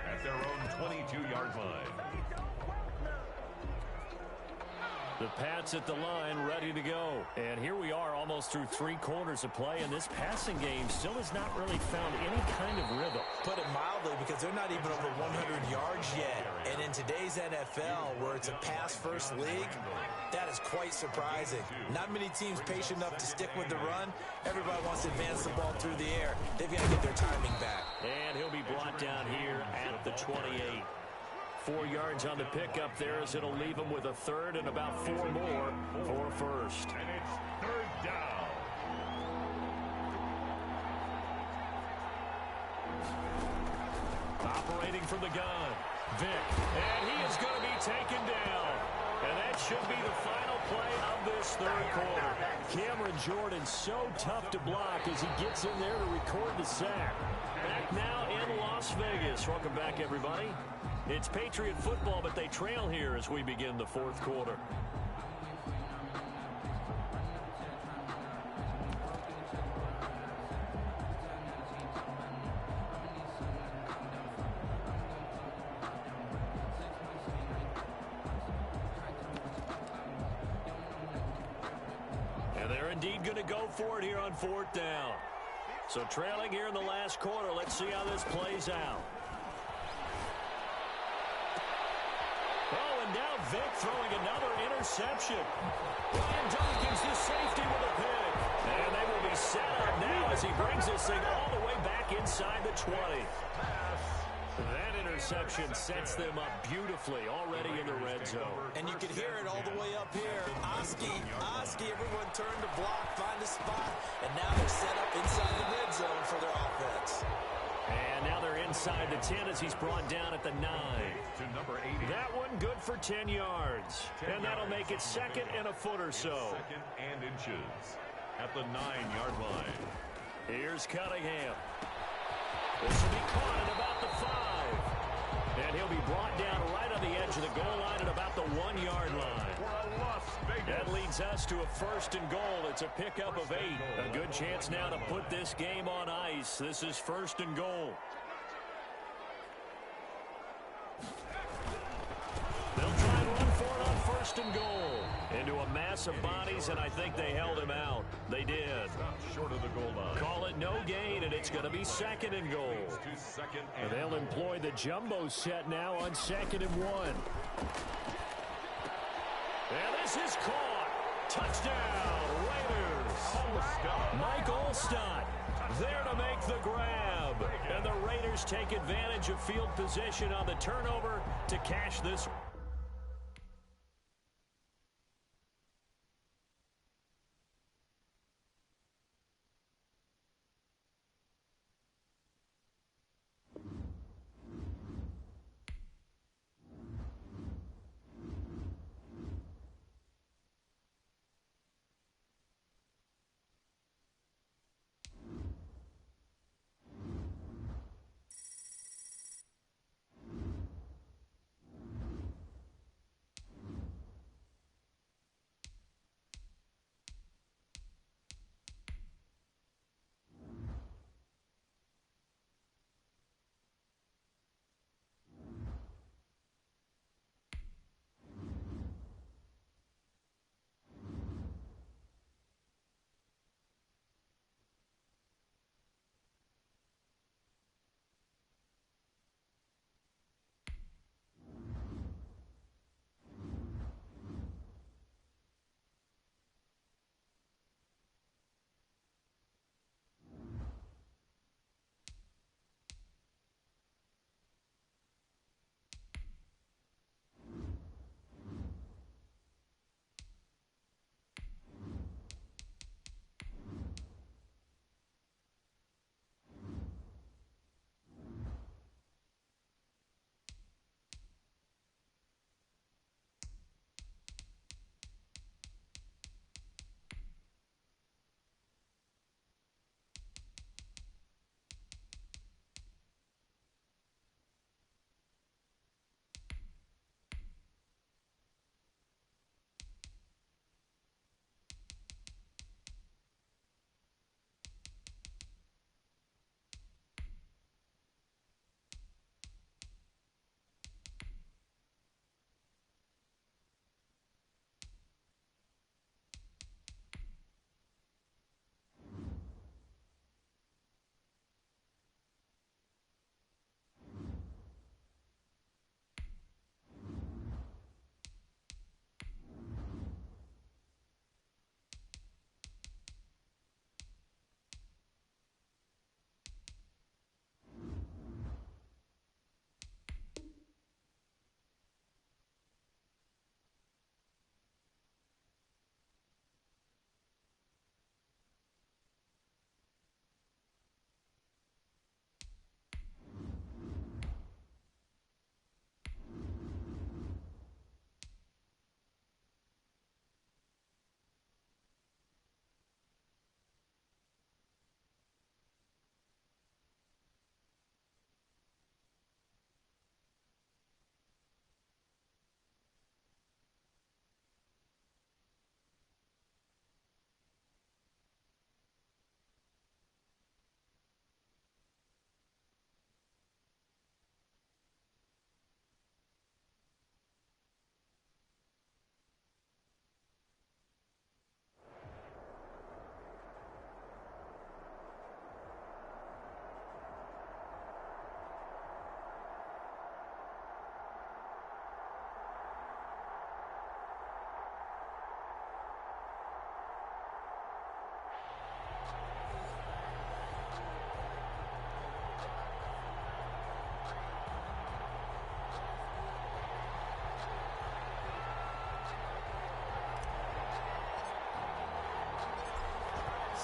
At their own 22-yard line. The Pats at the line, ready to go. And here we are almost through 3 quarters of play, and this passing game still has not really found any kind of rhythm. Put it mildly, because they're not even over 100 yards yet. And in today's NFL, where it's a pass-first league, that is quite surprising. Not many teams patient enough to stick with the run. Everybody wants to advance the ball through the air. They've got to get their timing back. And he'll be brought down here at the 28. 4 yards on the pickup there as it'll leave him with a 3rd and about 4 more for 1st. And it's 3rd down. Operating from the gun, Vic. And he is going to be taken down. And that should be the final play of this 3rd quarter. Cameron Jordan so tough to block as he gets in there to record the sack. Back now in Las Vegas. Welcome back, everybody. It's Patriot football, but they trail here as we begin the 4th quarter. And they're indeed going to go for it here on 4th down. So trailing here in the last quarter, let's see how this plays out. Oh, and now Vic throwing another interception. Ryan Dawkins, the safety with a pick. And they will be set up now as he brings this thing all the way back inside the 20. That interception sets them up beautifully already in the red zone. And you can hear it all the way up here. Oski, everyone turned to block, find a spot, and now they're set up inside the red zone for their offense. And now they're inside the 10 as he's brought down at the 9. To number 80. That one good for 10 yards. And that'll make it 2nd and a foot or so. 2nd and inches at the 9-yard line. Here's Cunningham. This will be caught at about the 5. And he'll be brought down right on the edge of the goal line at about the 1-yard line. That leads us to a 1st and goal. It's a pickup of 8. A good chance now to put this game on ice. This is 1st and goal. They'll try and run for it on 1st and goal. Into a mass of bodies, and I think they held him out. They did. Short of the goal line. Call it no gain, and it's going to be 2nd and goal. And they'll employ the jumbo set now on 2nd and 1. And this is caught. Touchdown, Raiders. Mike Olstad there to make the grab. And the Raiders take advantage of field position on the turnover to cash this.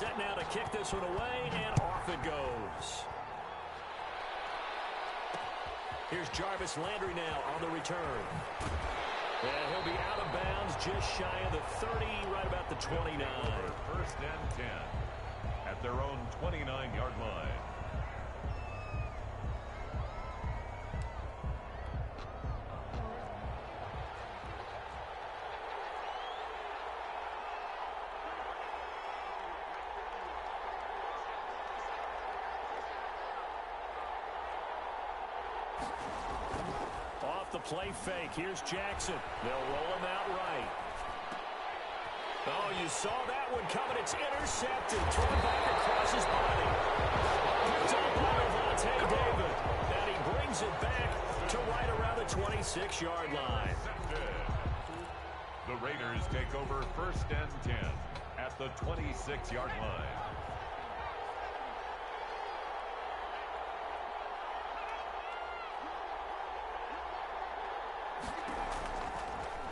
Set now to kick this one away, and off it goes. Here's Jarvis Landry now on the return. And he'll be out of bounds just shy of the 30, right about the 29. 1st and 10 at their own 29-yard line. play fake. Here's Jackson. They'll roll him out right. Oh, you saw that one coming. It's intercepted. Thrown back across his body. Picked up by Levante David. And he brings it back to right around the 26-yard line. The Raiders take over 1st and 10 at the 26-yard line.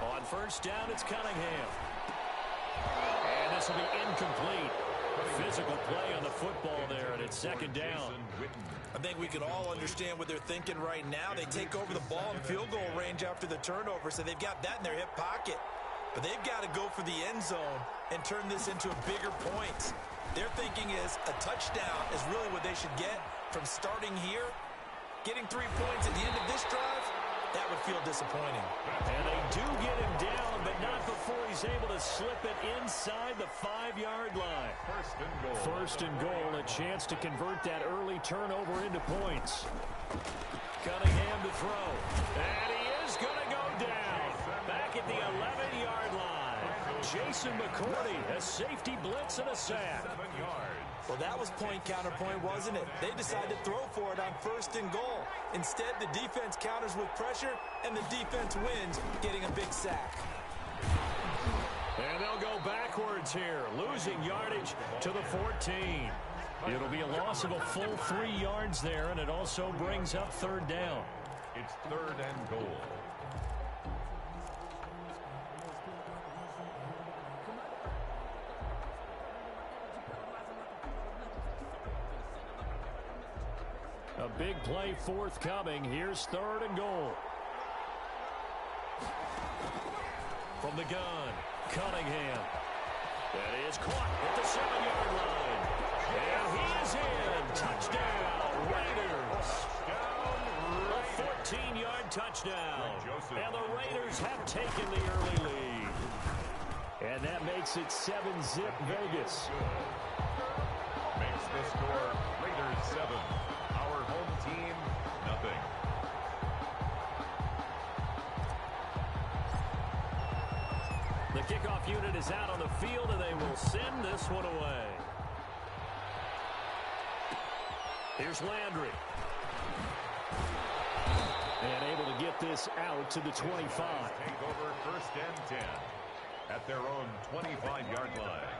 On 1st down, it's Cunningham. And this will be incomplete. Physical play on the football there, and it's 2nd down. I think we can all understand what they're thinking right now. They take over the ball in field goal range after the turnover, so they've got that in their hip pocket. But they've got to go for the end zone and turn this into a bigger point. Their thinking is a touchdown is really what they should get from starting here. Getting 3 points at the end of this drive, that would feel disappointing. And they do get him down, but not before he's able to slip it inside the 5-yard line. 1st and goal, a chance to convert that early turnover into points. Cunningham to throw. And he is going to go down. Back at the 11-yard line. Jason McCourty, a safety blitz and a sack. Well, that was point counterpoint, wasn't it? They decided to throw for it on 1st and goal. Instead, the defense counters with pressure, and the defense wins, getting a big sack. And they'll go backwards here, losing yardage to the 14. It'll be a loss of a full 3 yards there, and it also brings up 3rd down. It's 3rd and goal. A big play forthcoming. Here's 3rd and goal. From the gun, Cunningham. That is caught at the 7-yard line. And he is in. Touchdown, Raiders. A 14-yard touchdown. And the Raiders have taken the early lead. And that makes it 7-zip Vegas. Makes the score Raiders 7. Our home team, nothing. The kickoff unit is out on the field, and they will send this one away. Here's Landry. And able to get this out to the 25. Take over 1st and 10 at their own 25-yard line.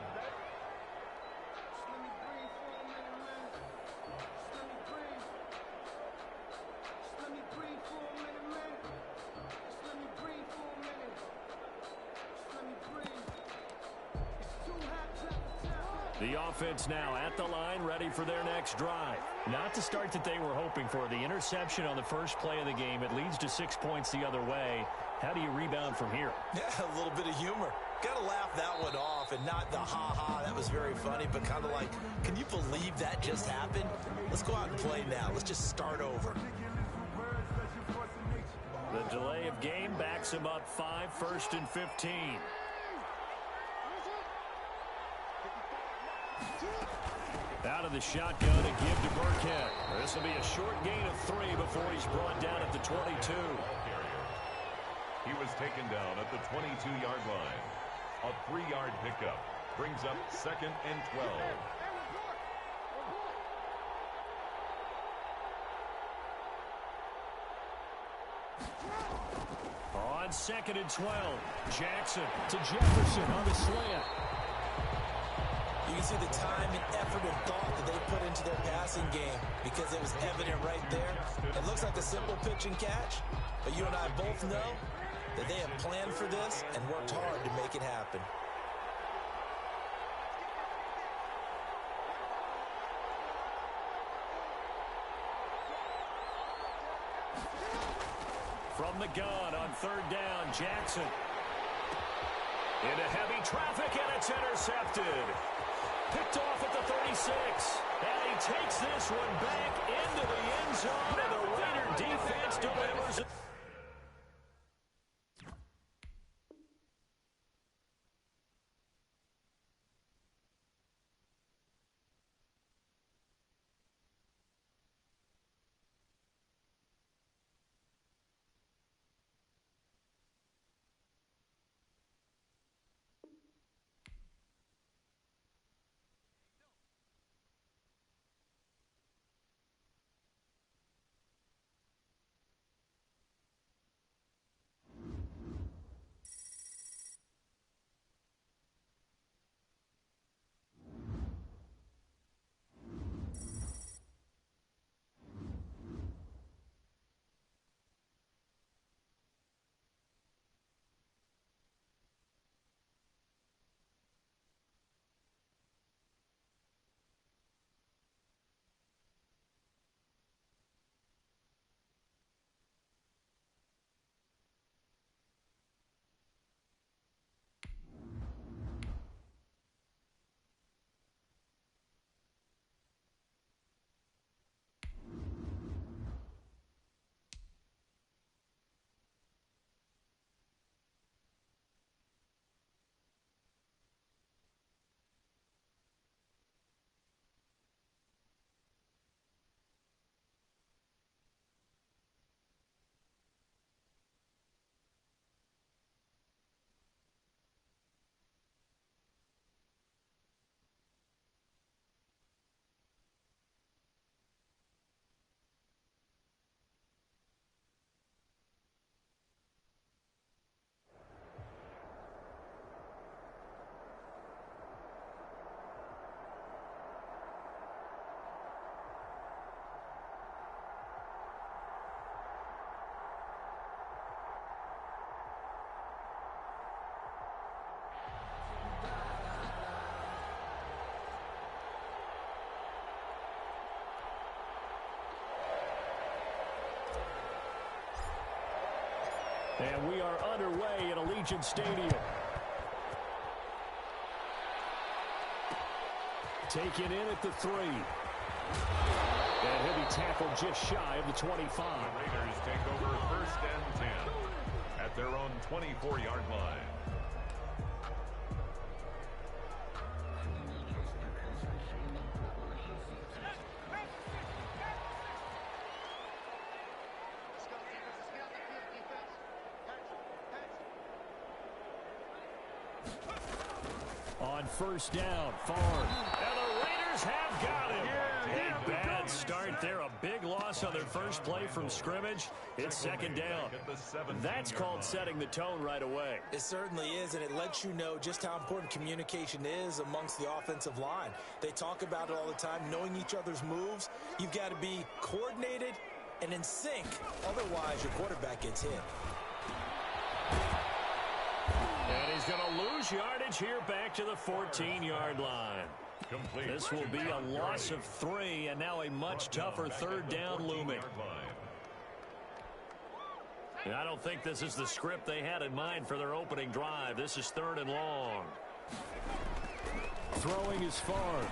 The offense now at the line, ready for their next drive. Not the start that they were hoping for. The interception on the first play of the game. It leads to 6 points the other way. How do you rebound from here? Yeah, a little bit of humor. Got to laugh that one off, and not the ha-ha, that was very funny, but kind of like, can you believe that just happened? Let's go out and play now. Let's just start over. The delay of game backs him up 5, 1st and 15. Out of the shotgun and give to Burkhead. This will be a short gain of 3 before he's brought down at the 22. He was taken down at the 22-yard line. A 3-yard pickup brings up 2nd and 12. On 2nd and 12, Jackson to Jefferson on the slant. You can see the time and effort and thought that they put into their passing game because it was evident right there. It looks like a simple pitch and catch, but you and I both know that they have planned for this and worked hard to make it happen. From the gun on 3rd down, Jackson. Into heavy traffic, and it's intercepted. Picked off at the 36. And he takes this one back into the end zone, and the Raider defense delivers it. And we are underway at Allegiant Stadium. Taken in at the 3. And he'll be tackled just shy of the 25. The Raiders take over 1st and 10 at their own 24-yard line. On 1st down, Favre. And the Raiders have got him. A bad start there. A big loss on their first play from scrimmage. It's 2nd down. That's called setting the tone right away. It certainly is, and it lets you know just how important communication is amongst the offensive line. They talk about it all the time, knowing each other's moves. You've got to be coordinated and in sync. Otherwise, your quarterback gets hit. And he's going to lose yardage here back to the 14-yard line. This will be a loss of 3, and now a much tougher 3rd down looming. And I don't think this is the script they had in mind for their opening drive. This is 3rd and long. Throwing is Favre.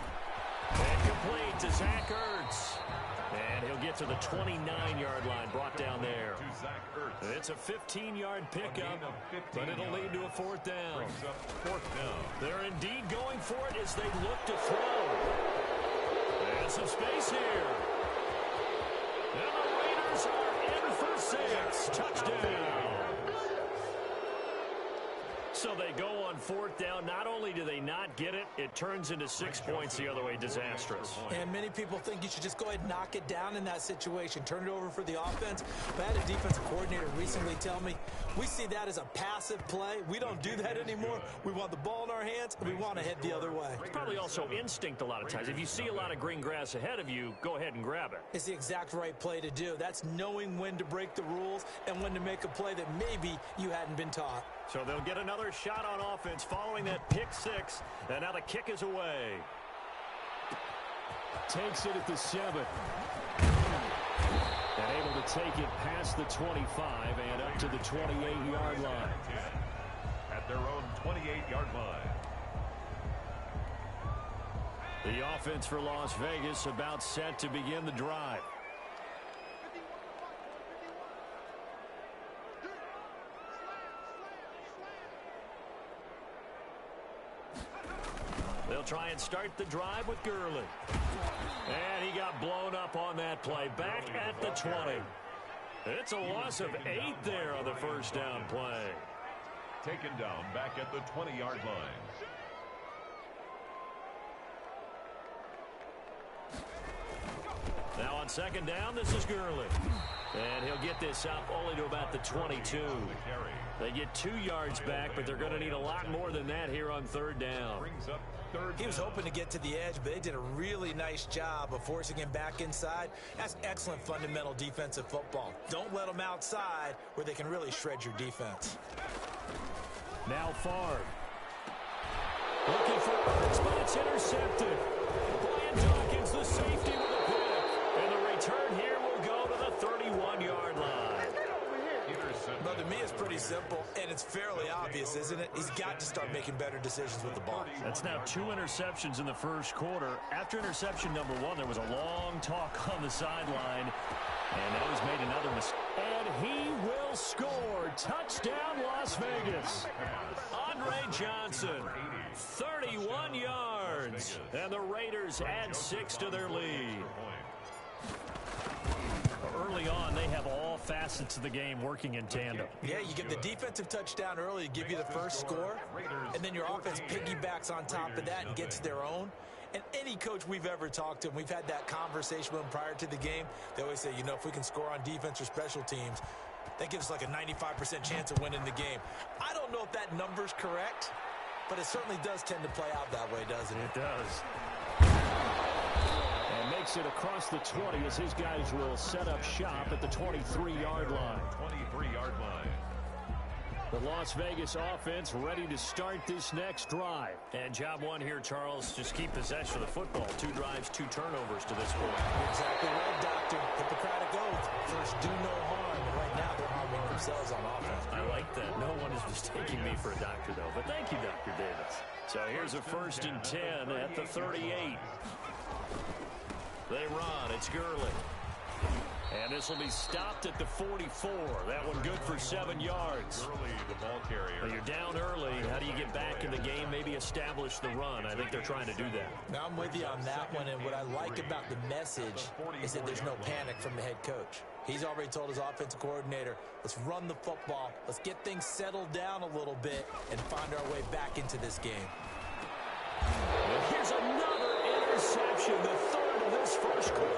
And complete to Zach Ertz. And he'll get to the 29-yard line, brought down there. It's a 15-yard pickup, but it'll lead to a 4th down. They're indeed going for it as they look to throw. And some space here. And the Raiders are in for 6. Touchdown. So they go on 4th down. Not only do they not get it, it turns into 6 points the other way. Disastrous. And many people think you should just go ahead and knock it down in that situation. Turn it over for the offense. But I had a defensive coordinator recently tell me, we see that as a passive play. We don't do that anymore. We want the ball in our hands, and we want to head the other way. It's probably also instinct a lot of times. If you see a lot of green grass ahead of you, go ahead and grab it. It's the exact right play to do. That's knowing when to break the rules and when to make a play that maybe you hadn't been taught. So they'll get another shot on offense following that pick 6. And now the kick is away. Takes it at the 7. And able to take it past the 25 and up to the 28-yard line. At their own 28-yard line. The offense for Las Vegas about set to begin the drive. They'll try and start the drive with Gurley. And he got blown up on that play. Back at the 20. It's a loss of 8 there on the 1st down play. Taken down back at the 20-yard line. Now on 2nd down, this is Gurley. And he'll get this up only to about the 22. They get 2 yards back, but they're going to need a lot more than that here on 3rd down. He was hoping to get to the edge, but they did a really nice job of forcing him back inside. That's excellent fundamental defensive football. Don't let them outside where they can really shred your defense. Now Favre. Looking for Ertz, but it's intercepted. Brian Dawkins, the safety with a pick. And the return here will go to the 31-yard line. Well, to me, it's pretty simple, and it's fairly obvious, isn't it? He's got to start making better decisions with the ball. That's now 2 interceptions in the first quarter. After interception number 1, there was a long talk on the sideline, and now he's made another mistake. And he will score. Touchdown, Las Vegas. Andre Johnson, 31 yards, and the Raiders add 6 to their lead. Early on, they have all facets of the game working in tandem. Yeah, you get the defensive touchdown early to give you the first score, and then your offense piggybacks on top of that and gets their own. And any coach we've ever talked to, and we've had that conversation with them prior to the game, they always say, you know, if we can score on defense or special teams, that gives us like a 95% chance of winning the game. I don't know if that number's correct, but it certainly does tend to play out that way, doesn't it? It does. And makes it across the 20 as his guys will set up shop at the 23-yard line. 23-yard line. The Las Vegas offense ready to start this next drive. And job 1 here, Charles, just keep possession of the football. 2 drives, 2 turnovers to this point. You're exactly right, Doctor. Hippocratic oath. First, do no harm. And right now, now they're harming themselves on offense. I like that. No one is mistaking me for a doctor, though. But thank you, Dr. Davis. So here's a 1st and 10 at the 38. They run. It's Gurley. And this will be stopped at the 44. That one good for 7 yards. Gurley, the ball carrier. Well, you're down early. How do you get back in the game? Maybe establish the run. I think they're trying to do that. Now, I'm with you on that one, and what I like about the message is that there's no panic from the head coach. He's already told his offensive coordinator, let's run the football, let's get things settled down a little bit, and find our way back into this game. And here's another interception, the 3rd of this first quarter.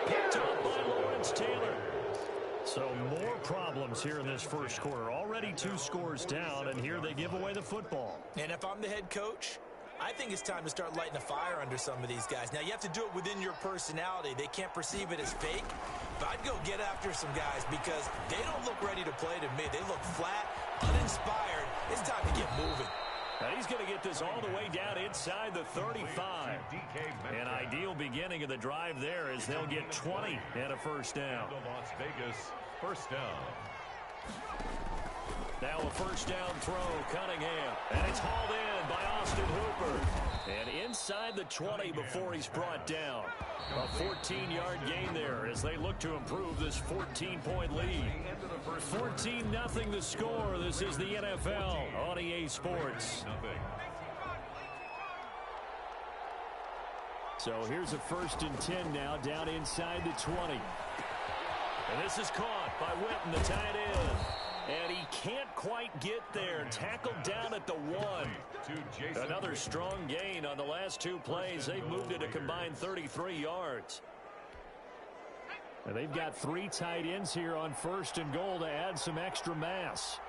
Picked up by Lawrence Taylor. So more problems here in this first quarter. Already 2 scores down, and here they give away the football. And if I'm the head coach, I think it's time to start lighting a fire under some of these guys. Now, you have to do it within your personality. They can't perceive it as fake. But I'd go get after some guys because they don't look ready to play to me. They look flat, uninspired. It's time to get moving. Now he's going to get this all the way down inside the 35. An ideal beginning of the drive there as they'll get 20 and a first down. Las Vegas, first down. Now a first down throw, Cunningham. And it's hauled in by Austin Hooper. And inside the 20 before he's brought down. A 14-yard gain there as they look to improve this 14-point lead. 14-0 the score. This is the NFL on EA Sports. So here's a 1st and 10 now down inside the 20. And this is caught by Witten, the tight end. And he can't quite get there. Tackled down at the 1. Another strong gain on the last 2 plays. They've moved it a combined 33 yards. And they've got 3 tight ends here on 1st and goal to add some extra mass.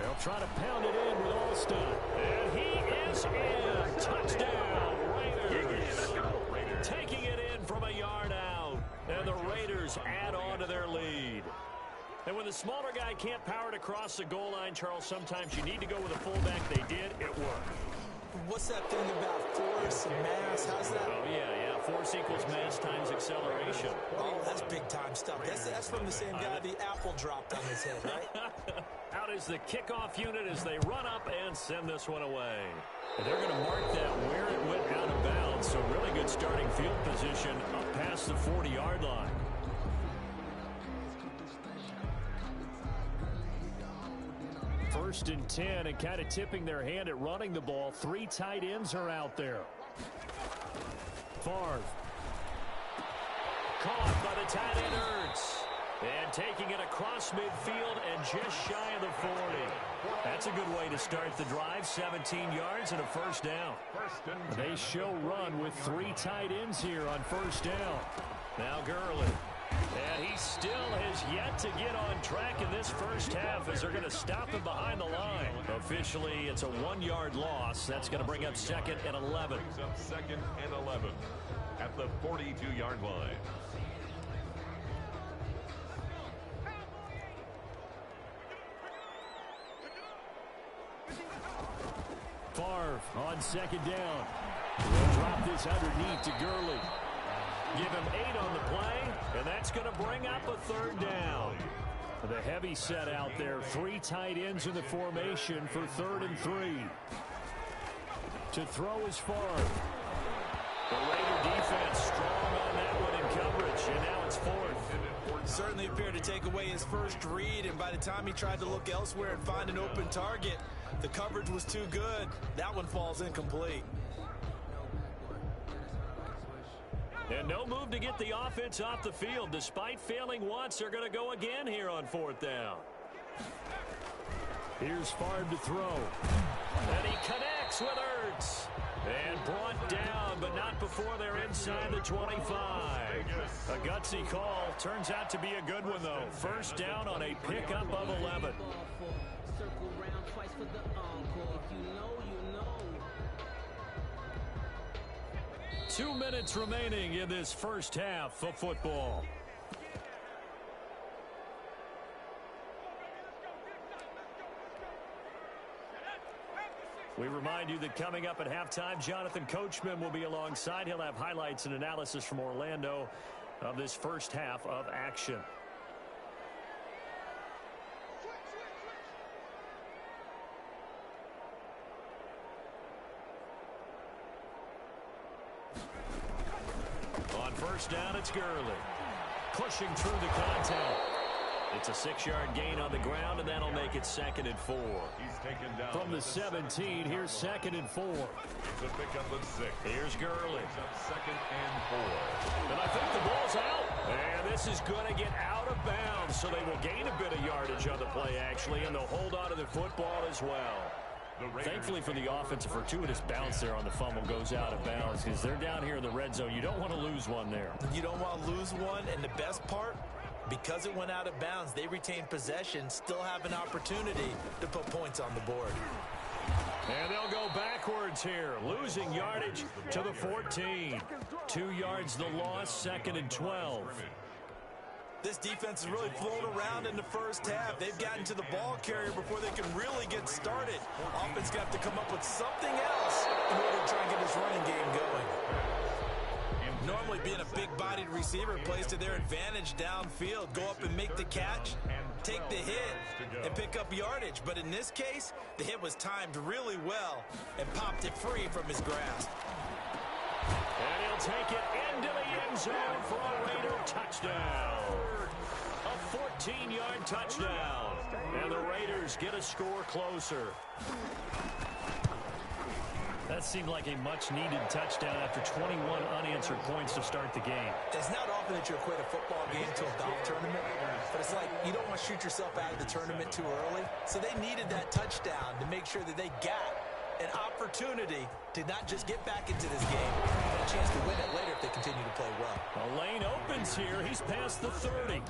They'll try to pound it in with Alston. And he is in. Touchdown, Raiders. Taking it in from a yard out. And the Raiders add on to their lead. And when the smaller guy can't power it across the goal line, Charles, sometimes you need to go with a fullback. They did. It worked. What's that thing about force and mass? How's that? Oh, yeah. Force equals mass times acceleration. Oh, that's big-time stuff. That's from the same guy the apple dropped on his head, right? Out is the kickoff unit as they run up and send this one away. And they're going to mark that where it went out of bounds. So really good starting field position up past the 40-yard line. First and 10, and kind of tipping their hand at running the ball. 3 tight ends are out there. Favre. Caught by the tight end Ertz. And taking it across midfield and just shy of the 40. That's a good way to start the drive. 17 yards and a first down. They show run with 3 tight ends here on first down. Now Gurley. And he still has yet to get on track in this first half as they're going to stop him behind the line. Officially, it's a 1-yard loss. That's going to bring up 2nd and 11. Brings up 2nd and 11 at the 42-yard line. Favre on 2nd down. We'll drop this underneath to Gurley. Give him 8 on the play, and that's going to bring up a 3rd down. The heavy set out there. 3 tight ends in the formation for 3rd and 3. To throw is Favre. The Raider defense strong on that one in coverage, and now it's 4th. Certainly appeared to take away his first read, and by the time he tried to look elsewhere and find an open target, the coverage was too good. That one falls incomplete. And no move to get the offense off the field. Despite failing once, they're going to go again here on 4th down. Here's Favre to throw. And he connects with Ertz. And brought down, but not before they're inside the 25. A gutsy call. Turns out to be a good one, though. First down on a pickup of 11. 2 minutes remaining in this first half of football. We remind you that coming up at halftime, Jonathan Coachman will be alongside. He'll have highlights and analysis from Orlando of this first half of action. first down, it's Gurley. Pushing through the contact. It's a 6-yard gain on the ground, and that'll make it 2nd and 4. He's taken down from the 17, here's 2nd and 4. It's a pickup of 6. Here's Gurley. 2nd and 4. And I think the ball's out. And this is going to get out of bounds, so they will gain a bit of yardage on the play, actually, and they'll hold on to the football as well. Thankfully for the offense, a fortuitous bounce there on the fumble goes out of bounds because they're down here in the red zone. You don't want to lose one there. You don't want to lose one, and the best part, because it went out of bounds, they retain possession, still have an opportunity to put points on the board. And they'll go backwards here, losing yardage to the 14. 2 yards the loss, 2nd and 12. This defense has really flown around in the first half. They've gotten to the ball carrier before they can really get started. Offense got to come up with something else in order to try and get this running game going. Normally being a big-bodied receiver plays to their advantage downfield. Go up and make the catch, take the hit, and pick up yardage. But in this case, the hit was timed really well and popped it free from his grasp. And he'll take it into the end zone for a Raider touchdown. A 14-yard touchdown. And the Raiders get a score closer. That seemed like a much-needed touchdown after 21 unanswered points to start the game. It's not often that you equate a football game to a golf tournament, but it's like you don't want to shoot yourself out of the tournament too early. So they needed that touchdown to make sure that they got an opportunity to not just get back into this game, but a chance to win it later if they continue to play well. A lane opens here. He's past the 30.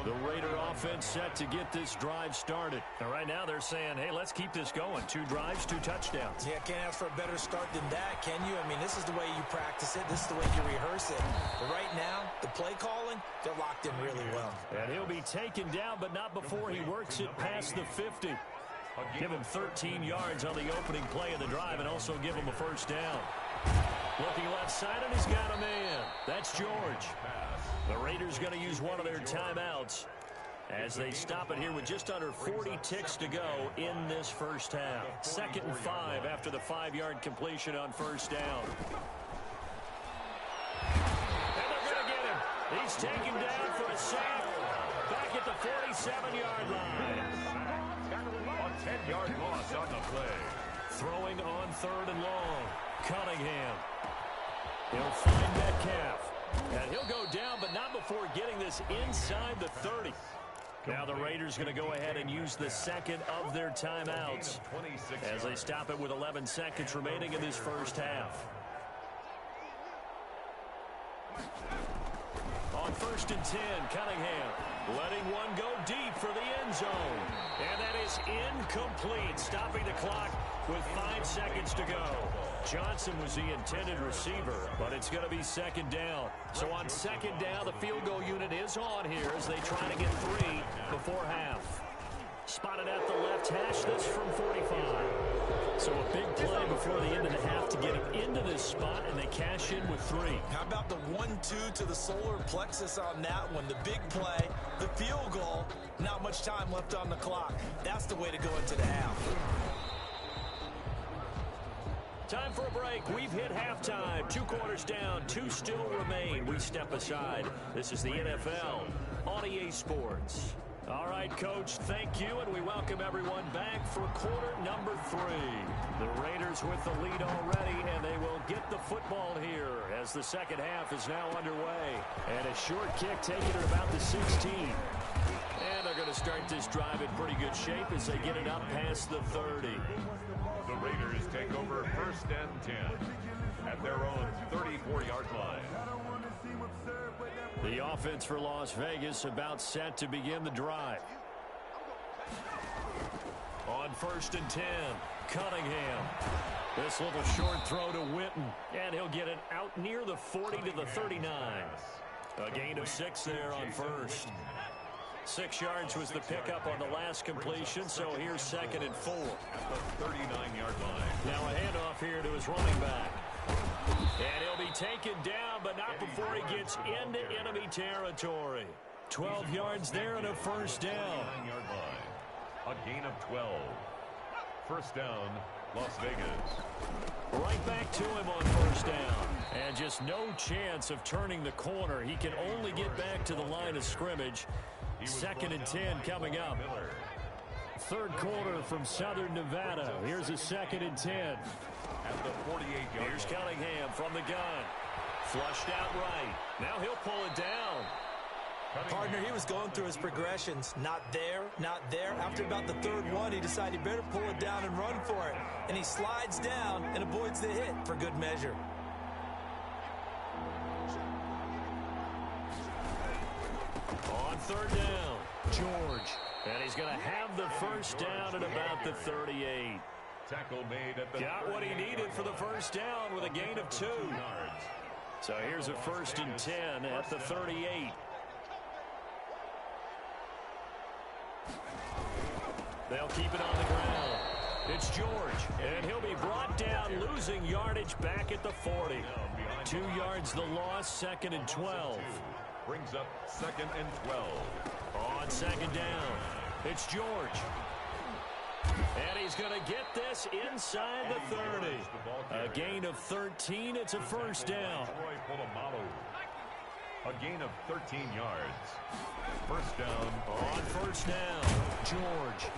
The Raider offense set to get this drive started. And right now they're saying, hey, let's keep this going. 2 drives, 2 touchdowns. Yeah, can't ask for a better start than that, can you? I mean, this is the way you practice it. This is the way you rehearse it. But right now, the play calling, they're locked in really well. And he'll be taken down, but not before he works it past the 50. Give him 13 yards on the opening play of the drive and also give him a first down. Looking left side, and he's got a man. That's George. The Raiders going to use one of their timeouts as they stop it here with just under 40 ticks to go in this first half. 2nd and 5 after the 5-yard completion on first down. And they're going to get him. He's taken down for a sack back at the 47-yard line. A 10-yard loss on the play. Throwing on 3rd and long. Cunningham. He'll find Metcalf. And he'll go down, but not before getting this inside the 30. Now the Raiders going to go ahead and use the second of their timeouts as they stop it with 11 seconds remaining in this first half. On 1st and 10, Cunningham letting one go deep for the end zone. And that is incomplete, stopping the clock with 5 seconds to go. Johnson was the intended receiver, but it's going to be 2nd down. So on 2nd down, the field goal unit is on here as they try to get 3 before half. Spotted at the left hash, this from 45. So a big play before the end of the half to get him into this spot, and they cash in with 3. How about the 1-2 to the solar plexus on that one? The big play, the field goal, not much time left on the clock. That's the way to go into the half. Time for a break. We've hit halftime. 2 quarters down. 2 still remain. We step aside. This is the NFL on EA Sports. All right, Coach, thank you, and we welcome everyone back for quarter number 3. The Raiders with the lead already, and they will get the football here as the second half is now underway. And a short kick taken at about the 16. And they're going to start this drive in pretty good shape as they get it up past the 30. The Raiders take over 1st and 10 at their own 34-yard line. The offense for Las Vegas about set to begin the drive. On 1st and 10, Cunningham. This little short throw to Witten, and he'll get it out near the 40 to the 39. A gain of 6 there on 1st. 6 yards was the pickup on the last completion, so here's 2nd and 4. At the 39-yard line. Now a handoff here to his running back. And he'll be taken down, but not before he gets into enemy territory. 12 yards there and a first down. 39-yard line. A gain of 12. First down, Las Vegas. Right back to him on first down. And just no chance of turning the corner. He can only get back to the line of scrimmage. 2nd and 10 coming up. Third quarter from Southern Nevada. Here's a 2nd and 10. At the 48-yard Here's Cunningham from the gun. Flushed out right. Now he'll pull it down. Partner, he was going through his progressions. Not there, not there. After about the third one, he decided he better pull it down and run for it. And he slides down and avoids the hit for good measure. On third down, George. And he's going to have the first down at about the 38. tackle made at the Got what he needed for the first down with a gain of 2. yards. So here's a 1st and 10 at the 38. They'll keep it on the ground. It's George, and he'll be brought down, losing yardage back at the 40. 2 yards the loss, 2nd and 12. Brings up 2nd and 12. On 2nd down, it's George. And he's going to get this inside the 30. A gain of 13, it's a first down. A gain of 13 yards. First down. On first down, George.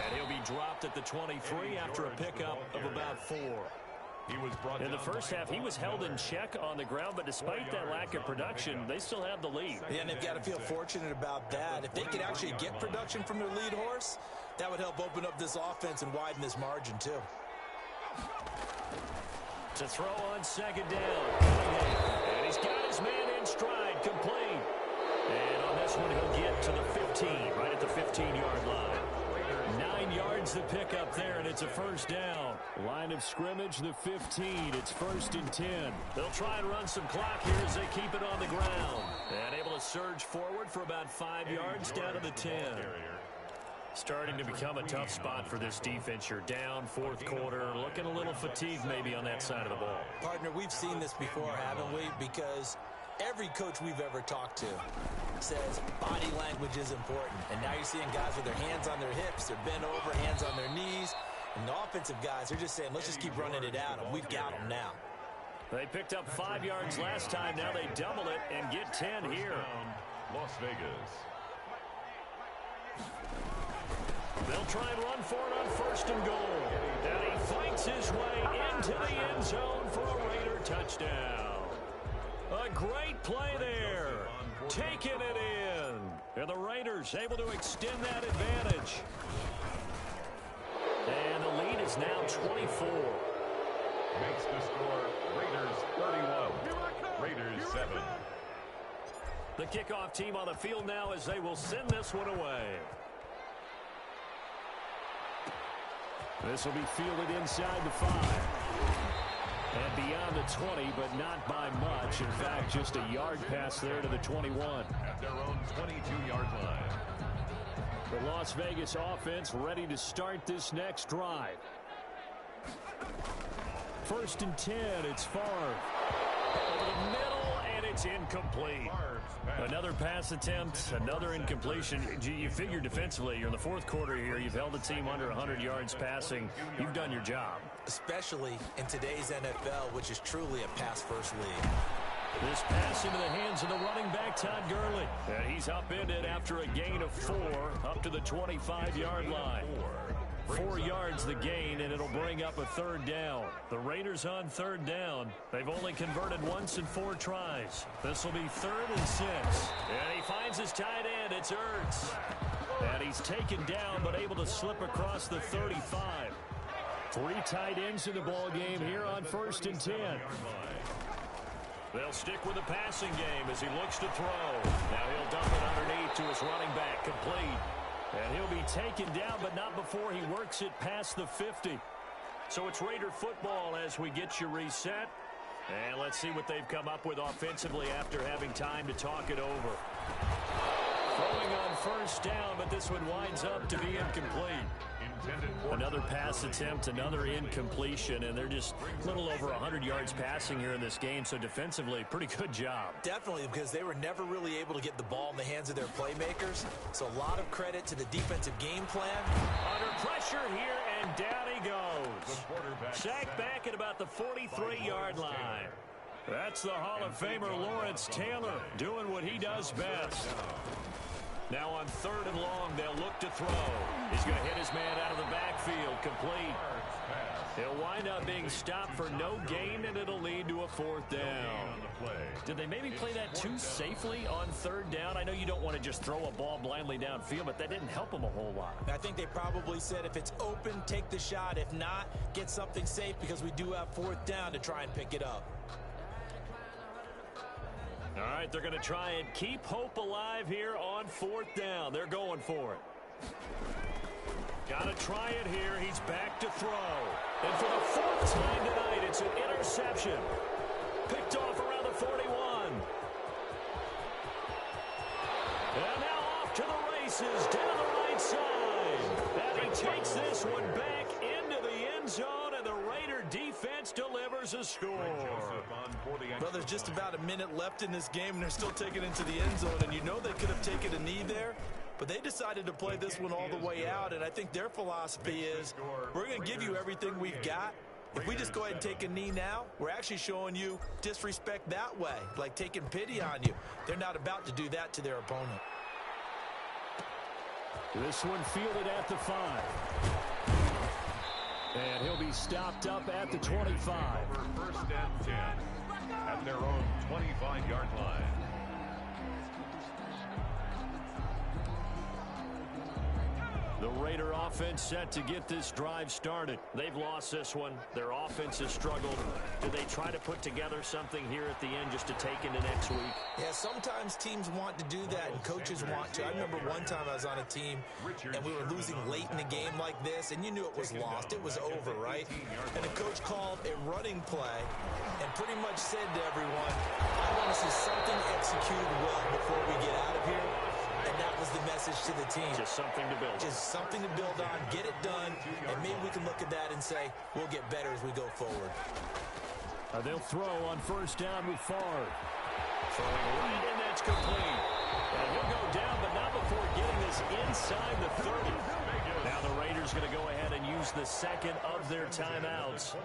And he'll be dropped at the 23 after a pickup of about 4. He was brought In the first half, he was held in check on the ground, but despite that lack of production, they still have the lead. Yeah, and they've got to feel fortunate about that. If they could actually get production from their lead horse, that would help open up this offense and widen this margin, too. To throw on 2nd down. And he's got his man in stride, complete. And on this one, he'll get to the 15, right at the 15-yard line. 9 yards the pickup there, and it's a first down. Line of scrimmage, the 15. It's 1st and 10. They'll try and run some clock here as they keep it on the ground. And able to surge forward for about 5 yards down to the 10. Starting to become a tough spot for this defense. You're down 4th quarter, looking a little fatigued maybe on that side of the ball. Partner, we've seen this before, haven't we? Because every coach we've ever talked to says body language is important. And now you're seeing guys with their hands on their hips, they're bent over, hands on their knees. And the offensive guys are just saying, let's just keep running it at them. We've got them now. They picked up 5 yards last time. Now they double it and get 10 here. Las Vegas. They'll try and run for it on 1st and goal. And he fights his way into the end zone for a Raider touchdown. A great play there. Taking it in. And the Raiders able to extend that advantage. And the lead is now 24. Makes the score Raiders 31. Raiders 7. The kickoff team on the field now as they will send this one away. This will be fielded inside the 5. And beyond the 20, but not by much. In fact, just a yard pass there to the 21. At their own 22-yard line. The Las Vegas offense ready to start this next drive. 1st and 10, it's Favre. Over the middle, and it's incomplete. Another pass attempt, another incompletion. You figure defensively, you're in the 4th quarter here. You've held the team under 100 yards passing. You've done your job. Especially in today's NFL, which is truly a pass-first league. This pass into the hands of the running back, Todd Gurley. And he's upended after a gain of 4 up to the 25-yard line. 4 yards the gain, and it'll bring up a 3rd down. The Raiders on 3rd down. They've only converted once in 4 tries. This will be 3rd and 6. And he finds his tight end. It's Ertz. And he's taken down, but able to slip across the 35. 3 tight ends in the ball game here on 1st and 10. They'll stick with the passing game as he looks to throw. Now he'll dump it underneath to his running back, complete. And he'll be taken down, but not before he works it past the 50. So it's Raider football as we get you reset. And let's see what they've come up with offensively after having time to talk it over. Throwing on 1st down, but this one winds up to be incomplete. Another pass attempt, another incompletion, and they're just a little over 100 yards passing here in this game, so defensively, pretty good job. Definitely, because they were never really able to get the ball in the hands of their playmakers, so a lot of credit to the defensive game plan. Under pressure here, And down he goes. Sacked back at about the 43-yard line. That's the Hall of Famer Lawrence Taylor doing what he does best. Now on 3rd and long, they'll look to throw. He's going to hit his man out of the backfield, complete. He'll wind up being stopped for no gain, and it'll lead to a 4th down. Did they maybe play that too safely on 3rd down? I know you don't want to just throw a ball blindly downfield, but that didn't help them a whole lot. I think they probably said if it's open, take the shot. If not, get something safe because we do have 4th down to try and pick it up. All right, they're going to try and keep hope alive here on 4th down. They're going for it. Got to try it here. He's back to throw. And for the 4th time tonight, it's an interception. Picked off around the 41. And now off to the races down the right side. And he takes this one back into the end zone, and the Raider defense delivers a score. Well, there's just about a minute left in this game, and they're still taking it into the end zone. And you know they could have taken a knee there, but they decided to play this one all the way out. And I think their philosophy is, we're going to give you everything we've got. If we just go ahead and take a knee now, we're actually showing you disrespect that way, like taking pity on you. They're not about to do that to their opponent. This one fielded at the 5. And he'll be stopped up at the 25. 1st and 10 at their own 25-yard line. The Raider offense set to get this drive started. They've lost this one. Their offense has struggled. Do they try to put together something here at the end just to take into next week? Yeah, sometimes teams want to do that, and coaches want to. I remember one time I was on a team, and we were losing late in the game like this, and you knew it was lost. It was over, right? And the coach called a running play and pretty much said to everyone, I want to see something executed well before we get out of here. And that was the message to the team. Just something to build on. Just something to build on, get it done, and maybe we can look at that and say, we'll get better as we go forward. They'll throw on 1st down with Favre. Throwing right, and that's complete. And he'll go down, but not before getting this inside the 30. Now the Raiders going to go ahead and use the 2nd of their timeouts,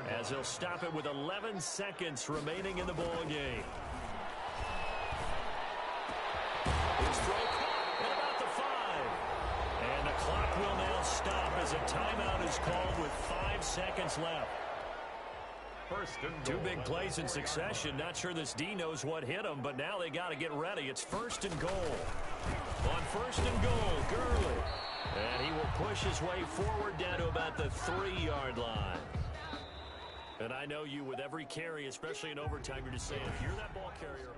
as they'll stop it with 11 seconds remaining in the ball game. His throw caught at about the 5. And the clock will now stop as a timeout is called with 5 seconds left. 1st and 2 big plays in succession. Not sure this D knows what hit him, but now they got to get ready. It's 1st and goal. On 1st and goal, Gurley. And he will push his way forward down to about the 3-yard line. And I know you, with every carry, especially in overtime, you're just saying, if you're that ball carrier,